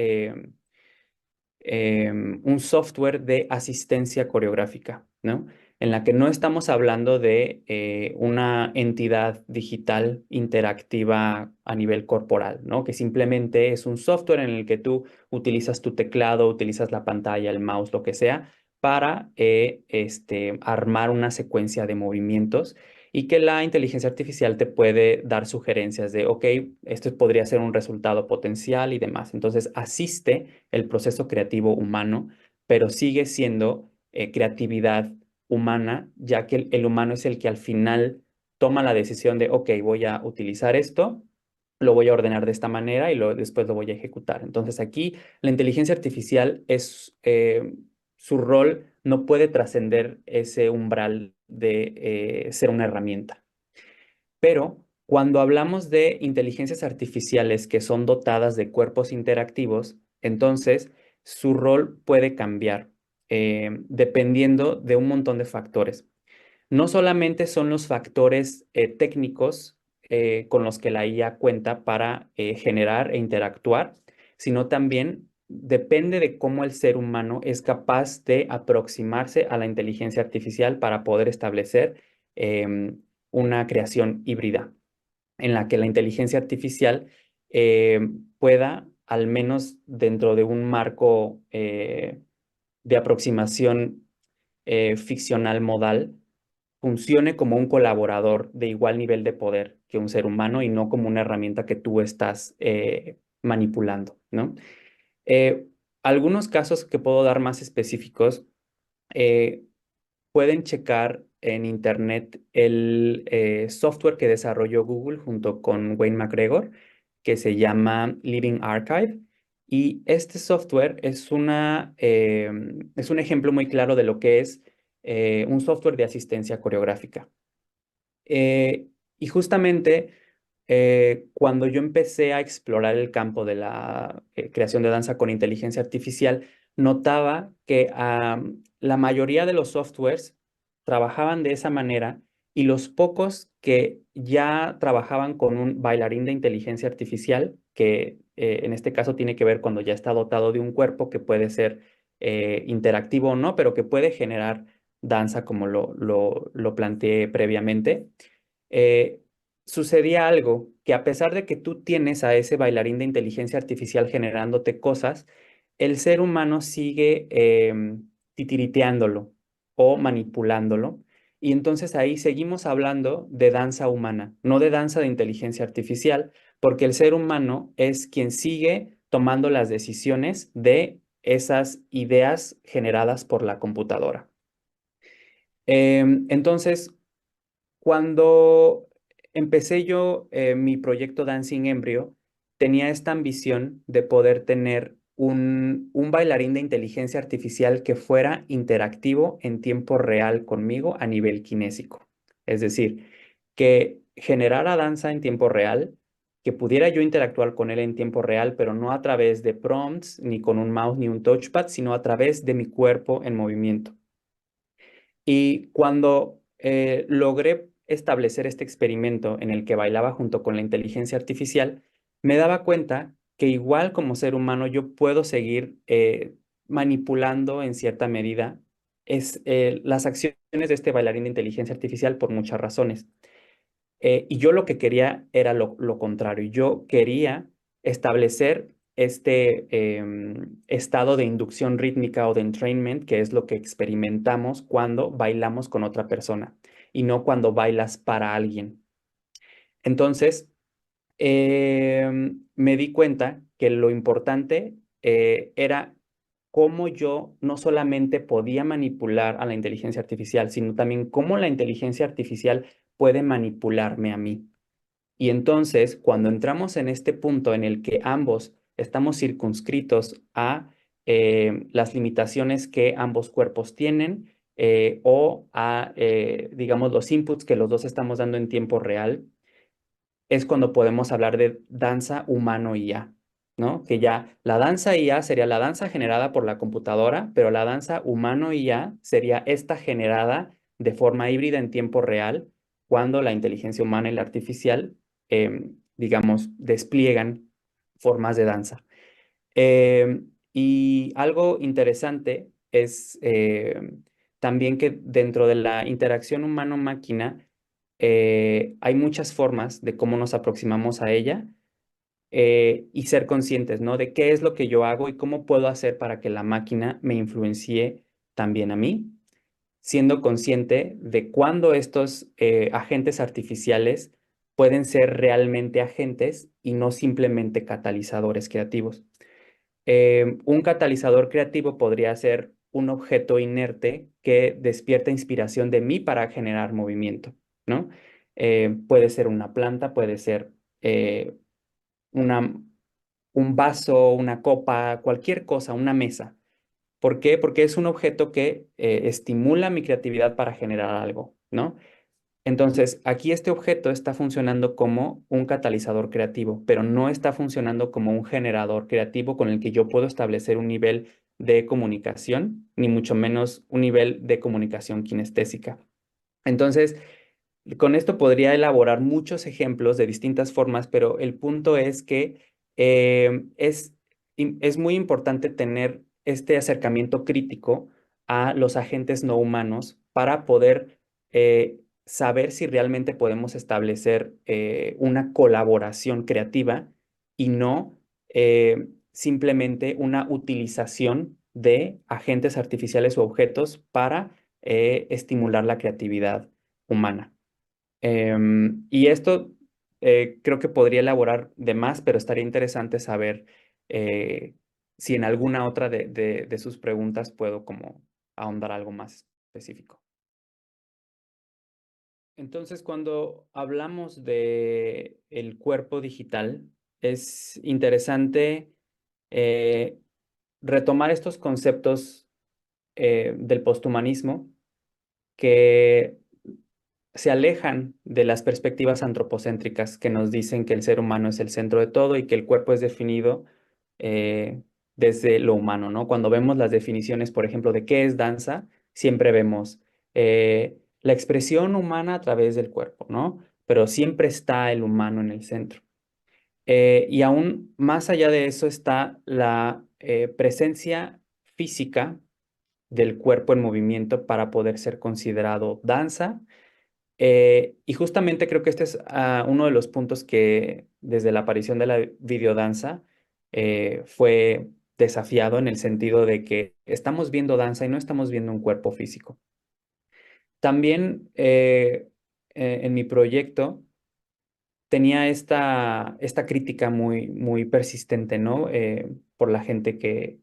un software de asistencia coreográfica, ¿no? En la que no estamos hablando de una entidad digital interactiva a nivel corporal, ¿no? Que simplemente es un software en el que tú utilizas tu teclado, utilizas la pantalla, el mouse, lo que sea, para armar una secuencia de movimientos y que la inteligencia artificial te puede dar sugerencias de, ok, esto podría ser un resultado potencial y demás. Entonces, asiste el proceso creativo humano, pero sigue siendo creatividad humana, ya que el humano es el que al final toma la decisión de, ok, voy a utilizar esto, lo voy a ordenar de esta manera y después lo voy a ejecutar. Entonces, aquí la inteligencia artificial es, su rol no puede trascender ese umbral de ser una herramienta. Pero Cuando hablamos de inteligencias artificiales que son dotadas de cuerpos interactivos, entonces su rol puede cambiar dependiendo de un montón de factores. No solamente son los factores técnicos con los que la IA cuenta para generar e interactuar, sino también depende de cómo el ser humano es capaz de aproximarse a la inteligencia artificial para poder establecer una creación híbrida en la que la inteligencia artificial pueda, al menos dentro de un marco de aproximación ficcional modal, funcione como un colaborador de igual nivel de poder que un ser humano y no como una herramienta que tú estás manipulando, ¿no? Eh, Algunos casos que puedo dar más específicos, eh, pueden checar en internet el software que desarrolló Google junto con Wayne McGregor, que se llama Living Archive. Y este software es es un ejemplo muy claro de lo que es un software de asistencia coreográfica. Y justamente cuando yo empecé a explorar el campo de la creación de danza con inteligencia artificial, notaba que la mayoría de los softwares trabajaban de esa manera y los pocos que ya trabajaban con un bailarín de inteligencia artificial, que en este caso tiene que ver cuando ya está dotado de un cuerpo que puede ser interactivo o no, pero que puede generar danza como lo planteé previamente, eh, sucedía algo que a pesar de que tú tienes a ese bailarín de inteligencia artificial generándote cosas, el ser humano sigue titiriteándolo o manipulándolo. Y entonces ahí seguimos hablando de danza humana, no de danza de inteligencia artificial, porque el ser humano es quien sigue tomando las decisiones de esas ideas generadas por la computadora. Entonces, cuando empecé yo mi proyecto Dancing Embryo, tenía esta ambición de poder tener un bailarín de inteligencia artificial que fuera interactivo en tiempo real conmigo a nivel kinésico. Es decir, que generara danza en tiempo real, que pudiera yo interactuar con él en tiempo real, pero no a través de prompts, ni con un mouse, ni un touchpad, sino a través de mi cuerpo en movimiento. Y cuando logré establecer este experimento en el que bailaba junto con la inteligencia artificial, me daba cuenta que igual como ser humano yo puedo seguir manipulando en cierta medida las acciones de este bailarín de inteligencia artificial por muchas razones. Y yo lo que quería era lo contrario. Yo quería establecer este estado de inducción rítmica o de entrainment, que es lo que experimentamos cuando bailamos con otra persona y no cuando bailas para alguien. Entonces, me di cuenta que lo importante era cómo yo no solamente podía manipular a la inteligencia artificial, sino también cómo la inteligencia artificial puede manipularme a mí. Y entonces, cuando entramos en este punto en el que ambos estamos circunscritos a las limitaciones que ambos cuerpos tienen o a, digamos, los inputs que los dos estamos dando en tiempo real, es cuando podemos hablar de danza humano-IA, ¿no? Que ya la danza IA sería la danza generada por la computadora, pero la danza humano-IA sería esta generada de forma híbrida en tiempo real, cuando la inteligencia humana y la artificial, digamos, despliegan formas de danza. Y algo interesante es también que dentro de la interacción humano-máquina, hay muchas formas de cómo nos aproximamos a ella y ser conscientes, ¿no? De qué es lo que yo hago y cómo puedo hacer para que la máquina me influencie también a mí, siendo consciente de cuándo estos agentes artificiales pueden ser realmente agentes y no simplemente catalizadores creativos. Un catalizador creativo podría ser un objeto inerte que despierta inspiración de mí para generar movimiento, ¿no? Puede ser una planta, puede ser una, un vaso, una copa, cualquier cosa, una mesa. ¿Por qué? Porque es un objeto que estimula mi creatividad para generar algo, ¿no? Entonces, aquí este objeto está funcionando como un catalizador creativo, pero no está funcionando como un generador creativo con el que yo puedo establecer un nivel de comunicación, ni mucho menos un nivel de comunicación kinestésica. Entonces, con esto podría elaborar muchos ejemplos de distintas formas, pero el punto es que es muy importante tener este acercamiento crítico a los agentes no humanos para poder saber si realmente podemos establecer una colaboración creativa y no simplemente una utilización de agentes artificiales o objetos para estimular la creatividad humana. Y esto creo que podría elaborar de más, pero estaría interesante saber eh, si en alguna otra de sus preguntas puedo como ahondar algo más específico. Entonces, cuando hablamos de el cuerpo digital, es interesante eh, retomar estos conceptos del posthumanismo que se alejan de las perspectivas antropocéntricas que nos dicen que el ser humano es el centro de todo y que el cuerpo es definido eh, desde lo humano, ¿no? Cuando vemos las definiciones, por ejemplo, de qué es danza, siempre vemos la expresión humana a través del cuerpo, ¿no? Pero siempre está el humano en el centro. Y aún más allá de eso está la presencia física del cuerpo en movimiento para poder ser considerado danza. Y justamente creo que este es uno de los puntos que desde la aparición de la videodanza fue desafiado en el sentido de que estamos viendo danza y no estamos viendo un cuerpo físico. También en mi proyecto tenía esta crítica muy persistente, ¿no? Por la gente que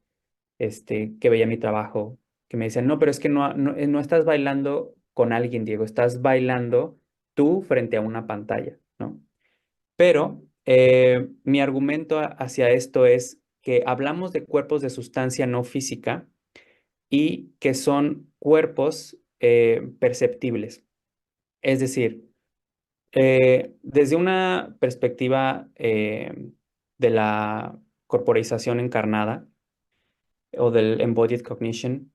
veía mi trabajo, que me decían, no, pero es que no estás bailando con alguien, Diego, estás bailando tú frente a una pantalla, ¿no? Pero mi argumento hacia esto es que hablamos de cuerpos de sustancia no física y que son cuerpos perceptibles. Es decir, desde una perspectiva de la corporización encarnada, o del embodied cognition,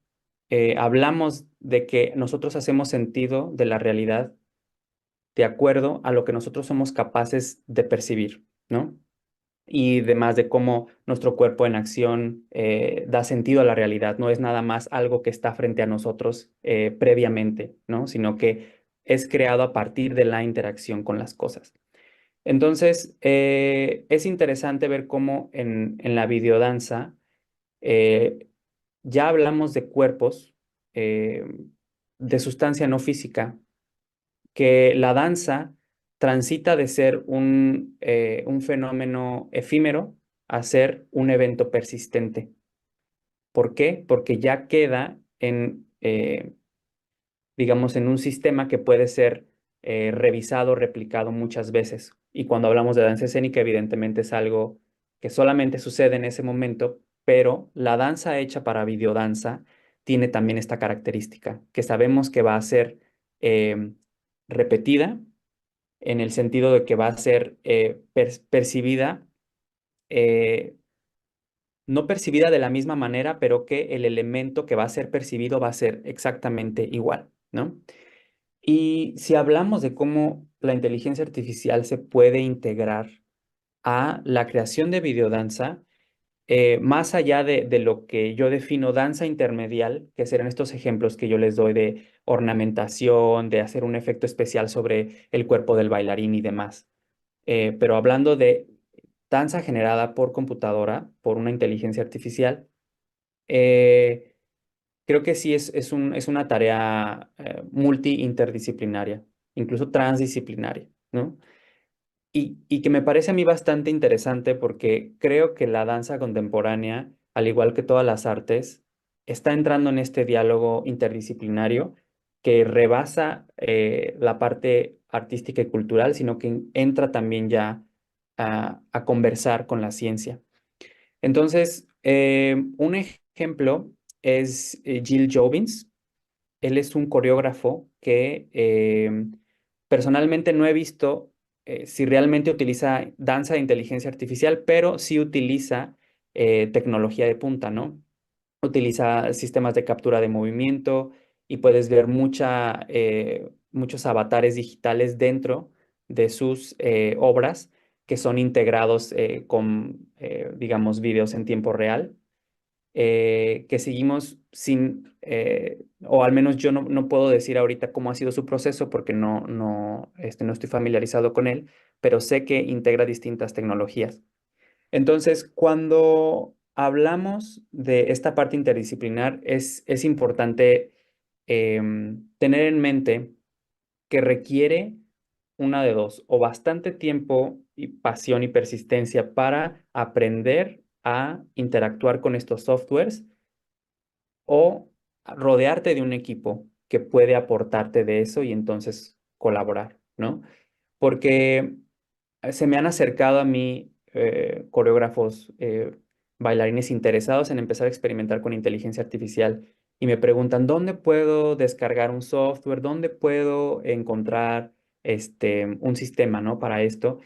hablamos de que nosotros hacemos sentido de la realidad de acuerdo a lo que nosotros somos capaces de percibir, ¿no? Y además de cómo nuestro cuerpo en acción da sentido a la realidad, no es nada más algo que está frente a nosotros previamente, ¿no? Sino que es creado a partir de la interacción con las cosas. Entonces, es interesante ver cómo en la videodanza eh, ya hablamos de cuerpos eh, de sustancia no física, que la danza transita de ser un fenómeno efímero a ser un evento persistente. ¿Por qué? Porque ya queda digamos, en un sistema que puede ser revisado, replicado muchas veces. Y cuando hablamos de danza escénica, evidentemente es algo que solamente sucede en ese momento, pero la danza hecha para videodanza tiene también esta característica, que sabemos que va a ser eh, repetida en el sentido de que va a ser percibida, eh, no percibida de la misma manera, pero que el elemento que va a ser percibido va a ser exactamente igual, ¿no? Y si hablamos de cómo la inteligencia artificial se puede integrar a la creación de videodanza, más allá de lo que yo defino danza intermedial, que serán estos ejemplos que yo les doy de ornamentación, de hacer un efecto especial sobre el cuerpo del bailarín y demás. Pero hablando de danza generada por computadora, por una inteligencia artificial, eh, creo que sí es una tarea multi-interdisciplinaria, incluso transdisciplinaria, ¿no? Y que me parece a mí bastante interesante porque creo que la danza contemporánea, al igual que todas las artes, está entrando en este diálogo interdisciplinario que rebasa la parte artística y cultural, sino que entra también ya a conversar con la ciencia. Entonces, un ejemplo es Gil Jovins. Él es un coreógrafo que Personalmente no he visto si realmente utiliza danza de inteligencia artificial, pero sí utiliza tecnología de punta, ¿no? Utiliza sistemas de captura de movimiento y puedes ver muchos avatares digitales dentro de sus obras que son integrados con, digamos, videos en tiempo real, que seguimos sin, o al menos yo no puedo decir ahorita cómo ha sido su proceso porque no estoy familiarizado con él, pero sé que integra distintas tecnologías. Entonces, cuando hablamos de esta parte interdisciplinar, es importante tener en mente que requiere una de dos, o bastante tiempo y pasión y persistencia para aprender a interactuar con estos softwares o rodearte de un equipo que puede aportarte de eso y entonces colaborar, ¿no? Porque se me han acercado a mí coreógrafos, bailarines interesados en empezar a experimentar con inteligencia artificial y me preguntan, ¿dónde puedo descargar un software? ¿Dónde puedo encontrar un sistema, ¿no? Para esto.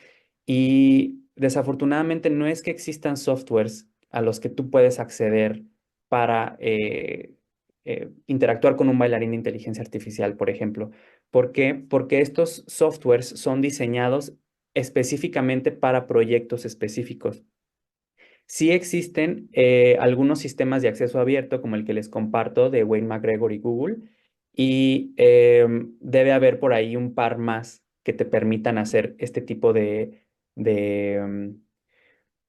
Y desafortunadamente no es que existan softwares a los que tú puedes acceder para interactuar con un bailarín de inteligencia artificial, por ejemplo. ¿Por qué? Porque estos softwares son diseñados específicamente para proyectos específicos. Sí existen algunos sistemas de acceso abierto, como el que les comparto de Wayne McGregor y Google, y debe haber por ahí un par más que te permitan hacer este tipo de, de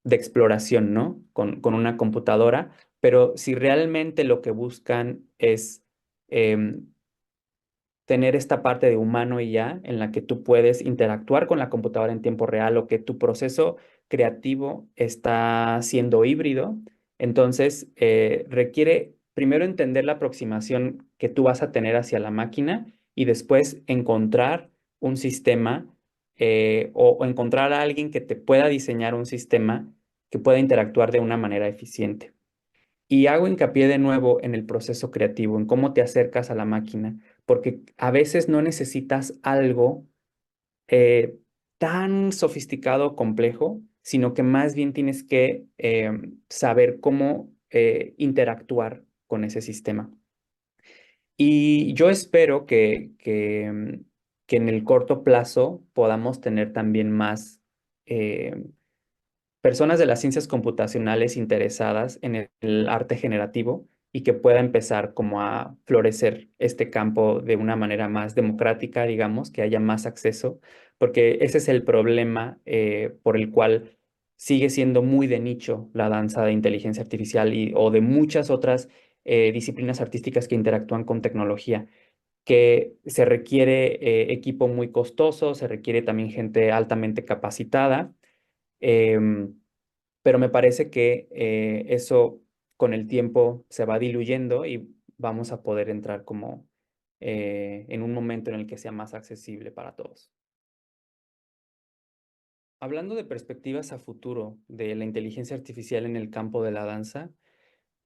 exploración, ¿no? Con una computadora, pero si realmente lo que buscan es em, tener esta parte de humano y ya, en la que tú puedes interactuar con la computadora en tiempo real o que tu proceso creativo está siendo híbrido, entonces requiere primero entender la aproximación que tú vas a tener hacia la máquina y después encontrar un sistema o encontrar a alguien que te pueda diseñar un sistema que pueda interactuar de una manera eficiente. Y hago hincapié de nuevo en el proceso creativo, en cómo te acercas a la máquina, porque a veces no necesitas algo eh, tan sofisticado o complejo, sino que más bien tienes que saber cómo interactuar con ese sistema. Y yo espero que en el corto plazo podamos tener también más personas de las ciencias computacionales interesadas en el arte generativo y que pueda empezar como a florecer este campo de una manera más democrática, digamos, que haya más acceso, porque ese es el problema por el cual sigue siendo muy de nicho la danza de inteligencia artificial o de muchas otras disciplinas artísticas que interactúan con tecnología, que se requiere equipo muy costoso, se requiere también gente altamente capacitada. em, pero me parece que eso con el tiempo se va diluyendo y vamos a poder entrar como en un momento en el que sea más accesible para todos. Hablando de perspectivas a futuro de la inteligencia artificial en el campo de la danza,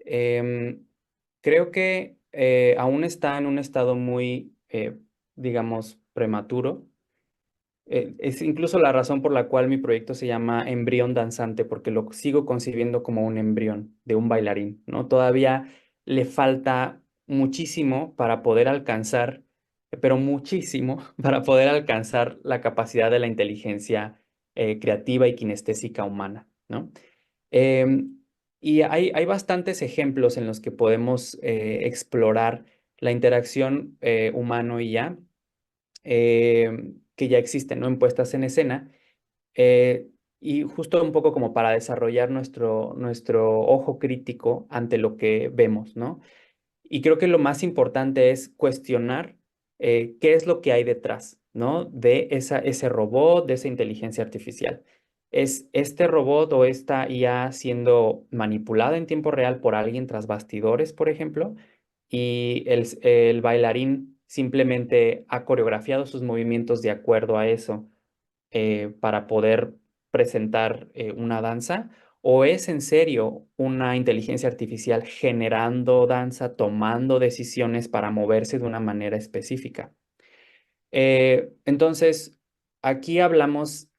em, creo que aún está en un estado muy, digamos, prematuro. Es incluso la razón por la cual mi proyecto se llama Embrión Danzante, porque lo sigo concibiendo como un embrión de un bailarín, ¿no? Todavía le falta muchísimo para poder alcanzar, pero muchísimo para poder alcanzar la capacidad de la inteligencia creativa y kinestésica humana, ¿no? Em, y hay bastantes ejemplos en los que podemos explorar la interacción humano y ya que ya existen, ¿no? En puestas en escena. eh, y justo un poco como para desarrollar nuestro ojo crítico ante lo que vemos, ¿no? Y creo que lo más importante es cuestionar qué es lo que hay detrás, ¿no? De ese robot, de esa inteligencia artificial. ¿Es este robot o esta IA siendo manipulada en tiempo real por alguien tras bastidores, por ejemplo? Y el bailarín simplemente ha coreografiado sus movimientos de acuerdo a eso para poder presentar una danza, o es en serio una inteligencia artificial generando danza, tomando decisiones para moverse de una manera específica. Entonces, aquí hablamos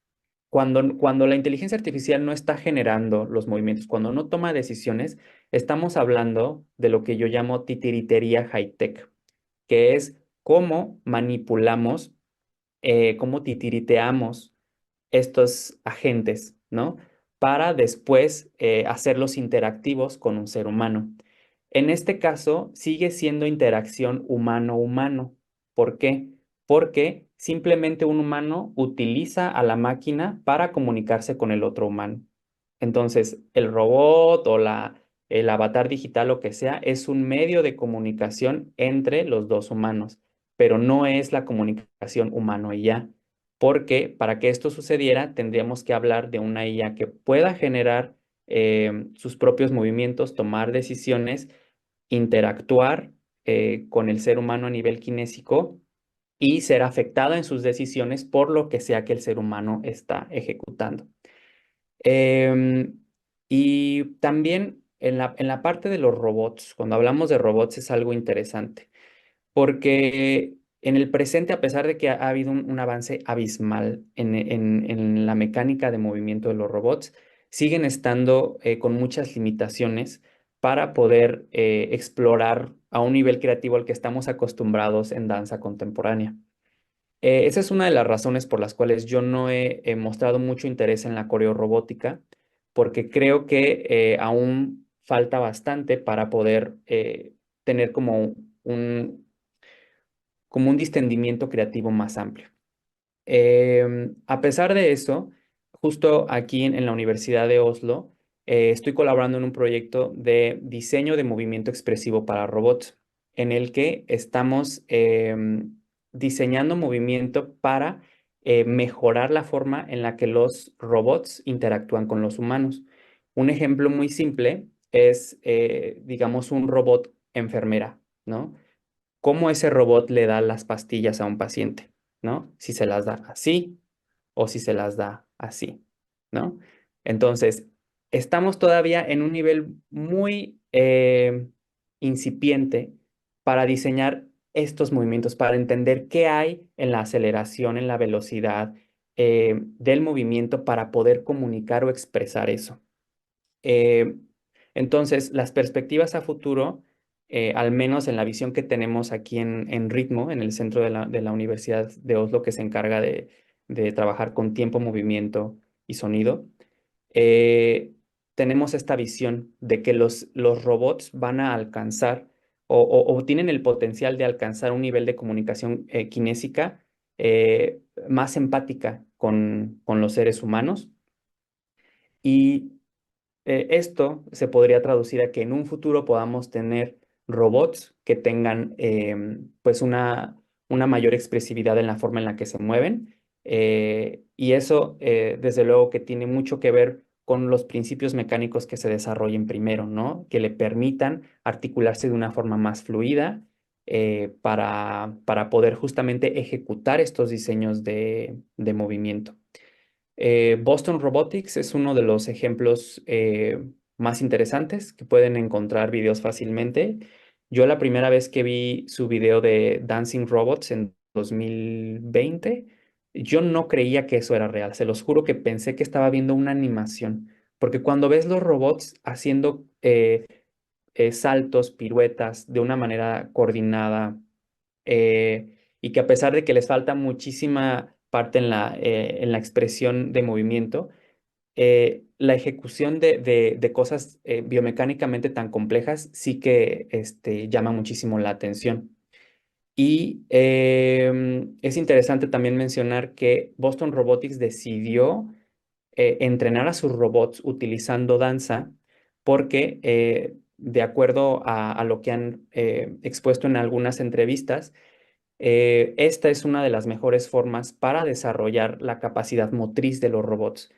cuando la inteligencia artificial no está generando los movimientos, cuando no toma decisiones, estamos hablando de lo que yo llamo titiritería high-tech, que es cómo manipulamos, cómo titiriteamos estos agentes, ¿no? Para después hacerlos interactivos con un ser humano. En este caso, sigue siendo interacción humano-humano. ¿Por qué? Porque simplemente un humano utiliza a la máquina para comunicarse con el otro humano. Entonces, el robot o el avatar digital, lo que sea, es un medio de comunicación entre los dos humanos, pero no es la comunicación humano y ya, porque para que esto sucediera tendríamos que hablar de una IA que pueda generar sus propios movimientos, tomar decisiones, interactuar con el ser humano a nivel kinésico y ser afectada en sus decisiones por lo que sea que el ser humano está ejecutando. Em, y también en la parte de los robots, cuando hablamos de robots es algo interesante porque en el presente, a pesar de que ha habido un avance abismal en la mecánica de movimiento de los robots, siguen estando con muchas limitaciones para poder explorar a un nivel creativo al que estamos acostumbrados en danza contemporánea. Esa es una de las razones por las cuales yo no he mostrado mucho interés en la coreorrobótica, porque creo que aún falta bastante para poder tener un como un distendimiento creativo más amplio. A pesar de eso, justo aquí en la Universidad de Oslo, estoy colaborando en un proyecto de diseño de movimiento expresivo para robots, en el que estamos diseñando movimiento para mejorar la forma en la que los robots interactúan con los humanos. Un ejemplo muy simple es, digamos, un robot enfermera, ¿no? Cómo ese robot le da las pastillas a un paciente, ¿no? Si se las da así o si se las da así, ¿no? Entonces, estamos todavía en un nivel muy incipiente para diseñar estos movimientos, para entender qué hay en la aceleración, en la velocidad del movimiento para poder comunicar o expresar eso. Eh, entonces, las perspectivas a futuro, al menos en la visión que tenemos aquí en Ritmo, en el centro de la Universidad de Oslo, que se encarga de trabajar con tiempo, movimiento y sonido, eh, tenemos esta visión de que los robots van a alcanzar o tienen el potencial de alcanzar un nivel de comunicación kinésica más empática con los seres humanos. Y esto se podría traducir a que en un futuro podamos tener robots que tengan pues una mayor expresividad en la forma en la que se mueven. Y eso, desde luego, que tiene mucho que ver con los principios mecánicos que se desarrollen primero, ¿no? Que le permitan articularse de una forma más fluida para poder justamente ejecutar estos diseños de movimiento. Boston Robotics es uno de los ejemplos más interesantes que pueden encontrar videos fácilmente. Yo la primera vez que vi su video de Dancing Robots en 2020, yo no creía que eso era real. Se los juro que pensé que estaba viendo una animación, porque cuando ves los robots haciendo saltos, piruetas de una manera coordinada, y que a pesar de que les falta muchísima parte en la expresión de movimiento, la ejecución de cosas biomecánicamente tan complejas sí que llama muchísimo la atención. Y es interesante también mencionar que Boston Robotics decidió entrenar a sus robots utilizando danza porque, de acuerdo a lo que han expuesto en algunas entrevistas, esta es una de las mejores formas para desarrollar la capacidad motriz de los robots.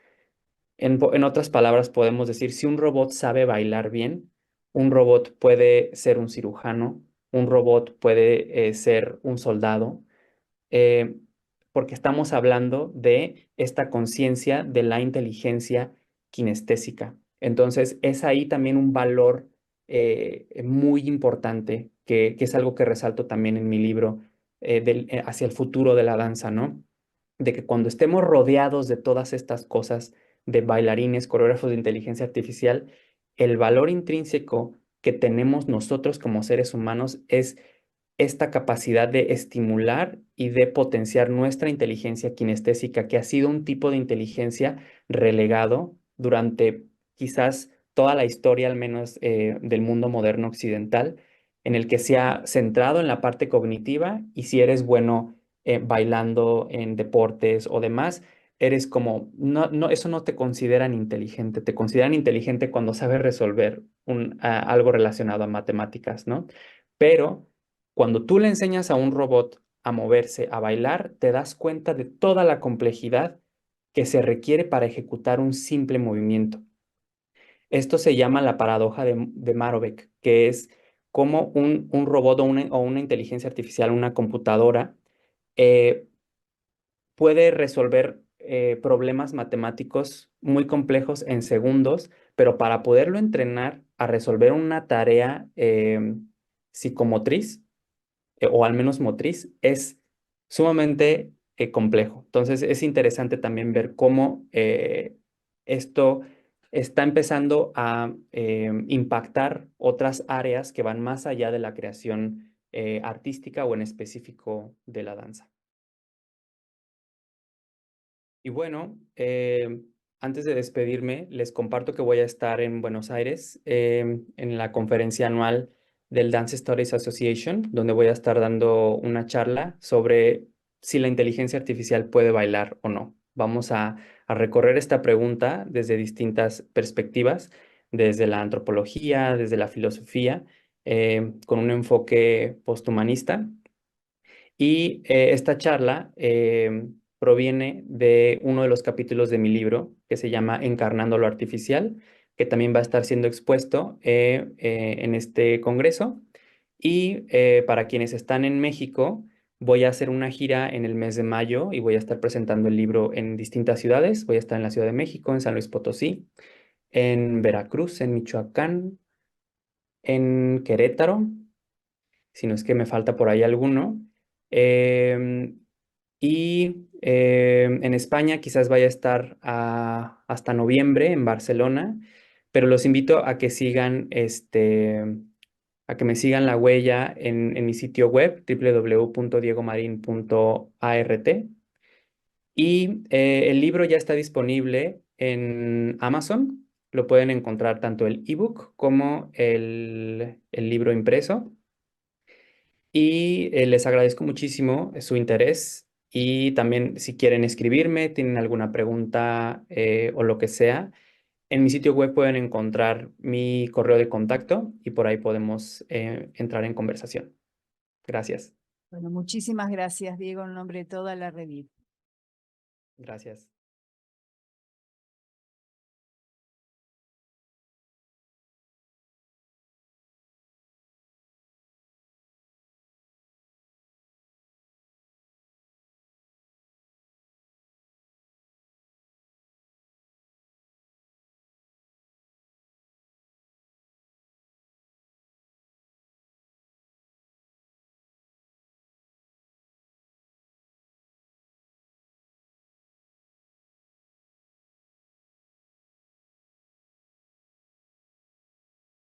En otras palabras, podemos decir, si un robot sabe bailar bien, un robot puede ser un cirujano, un robot puede ser un soldado, eh, porque estamos hablando de esta conciencia de la inteligencia kinestésica. Entonces, es ahí también un valor muy importante, que es algo que resalto también en mi libro, hacia el futuro de la danza, ¿no? De que cuando estemos rodeados de todas estas cosas, de bailarines, coreógrafos de inteligencia artificial, el valor intrínseco que tenemos nosotros como seres humanos es esta capacidad de estimular y de potenciar nuestra inteligencia kinestésica, que ha sido un tipo de inteligencia relegado durante quizás toda la historia, al menos del mundo moderno occidental, en el que se ha centrado en la parte cognitiva y si eres bueno bailando en deportes o demás, eres como, eso no te consideran inteligente, te consideran inteligente cuando sabes resolver algo relacionado a matemáticas, ¿no? Pero cuando tú le enseñas a un robot a moverse, a bailar, te das cuenta de toda la complejidad que se requiere para ejecutar un simple movimiento. Esto se llama la paradoja de Marovec, que es como un robot o una inteligencia artificial, una computadora, eh, puede resolver problemas matemáticos muy complejos en segundos, pero para poderlo entrenar a resolver una tarea psicomotriz, o al menos motriz, es sumamente complejo. Entonces es interesante también ver cómo esto está empezando a impactar otras áreas que van más allá de la creación artística o en específico de la danza. Y bueno, antes de despedirme, les comparto que voy a estar en Buenos Aires en la conferencia anual del Dance Studies Association, donde voy a estar dando una charla sobre si la inteligencia artificial puede bailar o no. Vamos a recorrer esta pregunta desde distintas perspectivas, desde la antropología, desde la filosofía, con un enfoque posthumanista. Y esta charla proviene de uno de los capítulos de mi libro que se llama Encarnando lo Artificial, que también va a estar siendo expuesto en este congreso. Y para quienes están en México, voy a hacer una gira en el mes de mayo y voy a estar presentando el libro en distintas ciudades. Voy a estar en la Ciudad de México, en San Luis Potosí, en Veracruz, en Michoacán, en Querétaro, si no es que me falta por ahí alguno. Em, en España quizás vaya a estar hasta noviembre en Barcelona, pero los invito a que sigan a que me sigan la huella en mi sitio web www.diegomarin.art. Y el libro ya está disponible en Amazon. Lo pueden encontrar tanto el ebook como el libro impreso. Y les agradezco muchísimo su interés y también si quieren escribirme, tienen alguna pregunta o lo que sea, en mi sitio web pueden encontrar mi correo de contacto y por ahí podemos entrar en conversación. Gracias. Bueno, muchísimas gracias, Diego, en nombre de toda la revista. Gracias.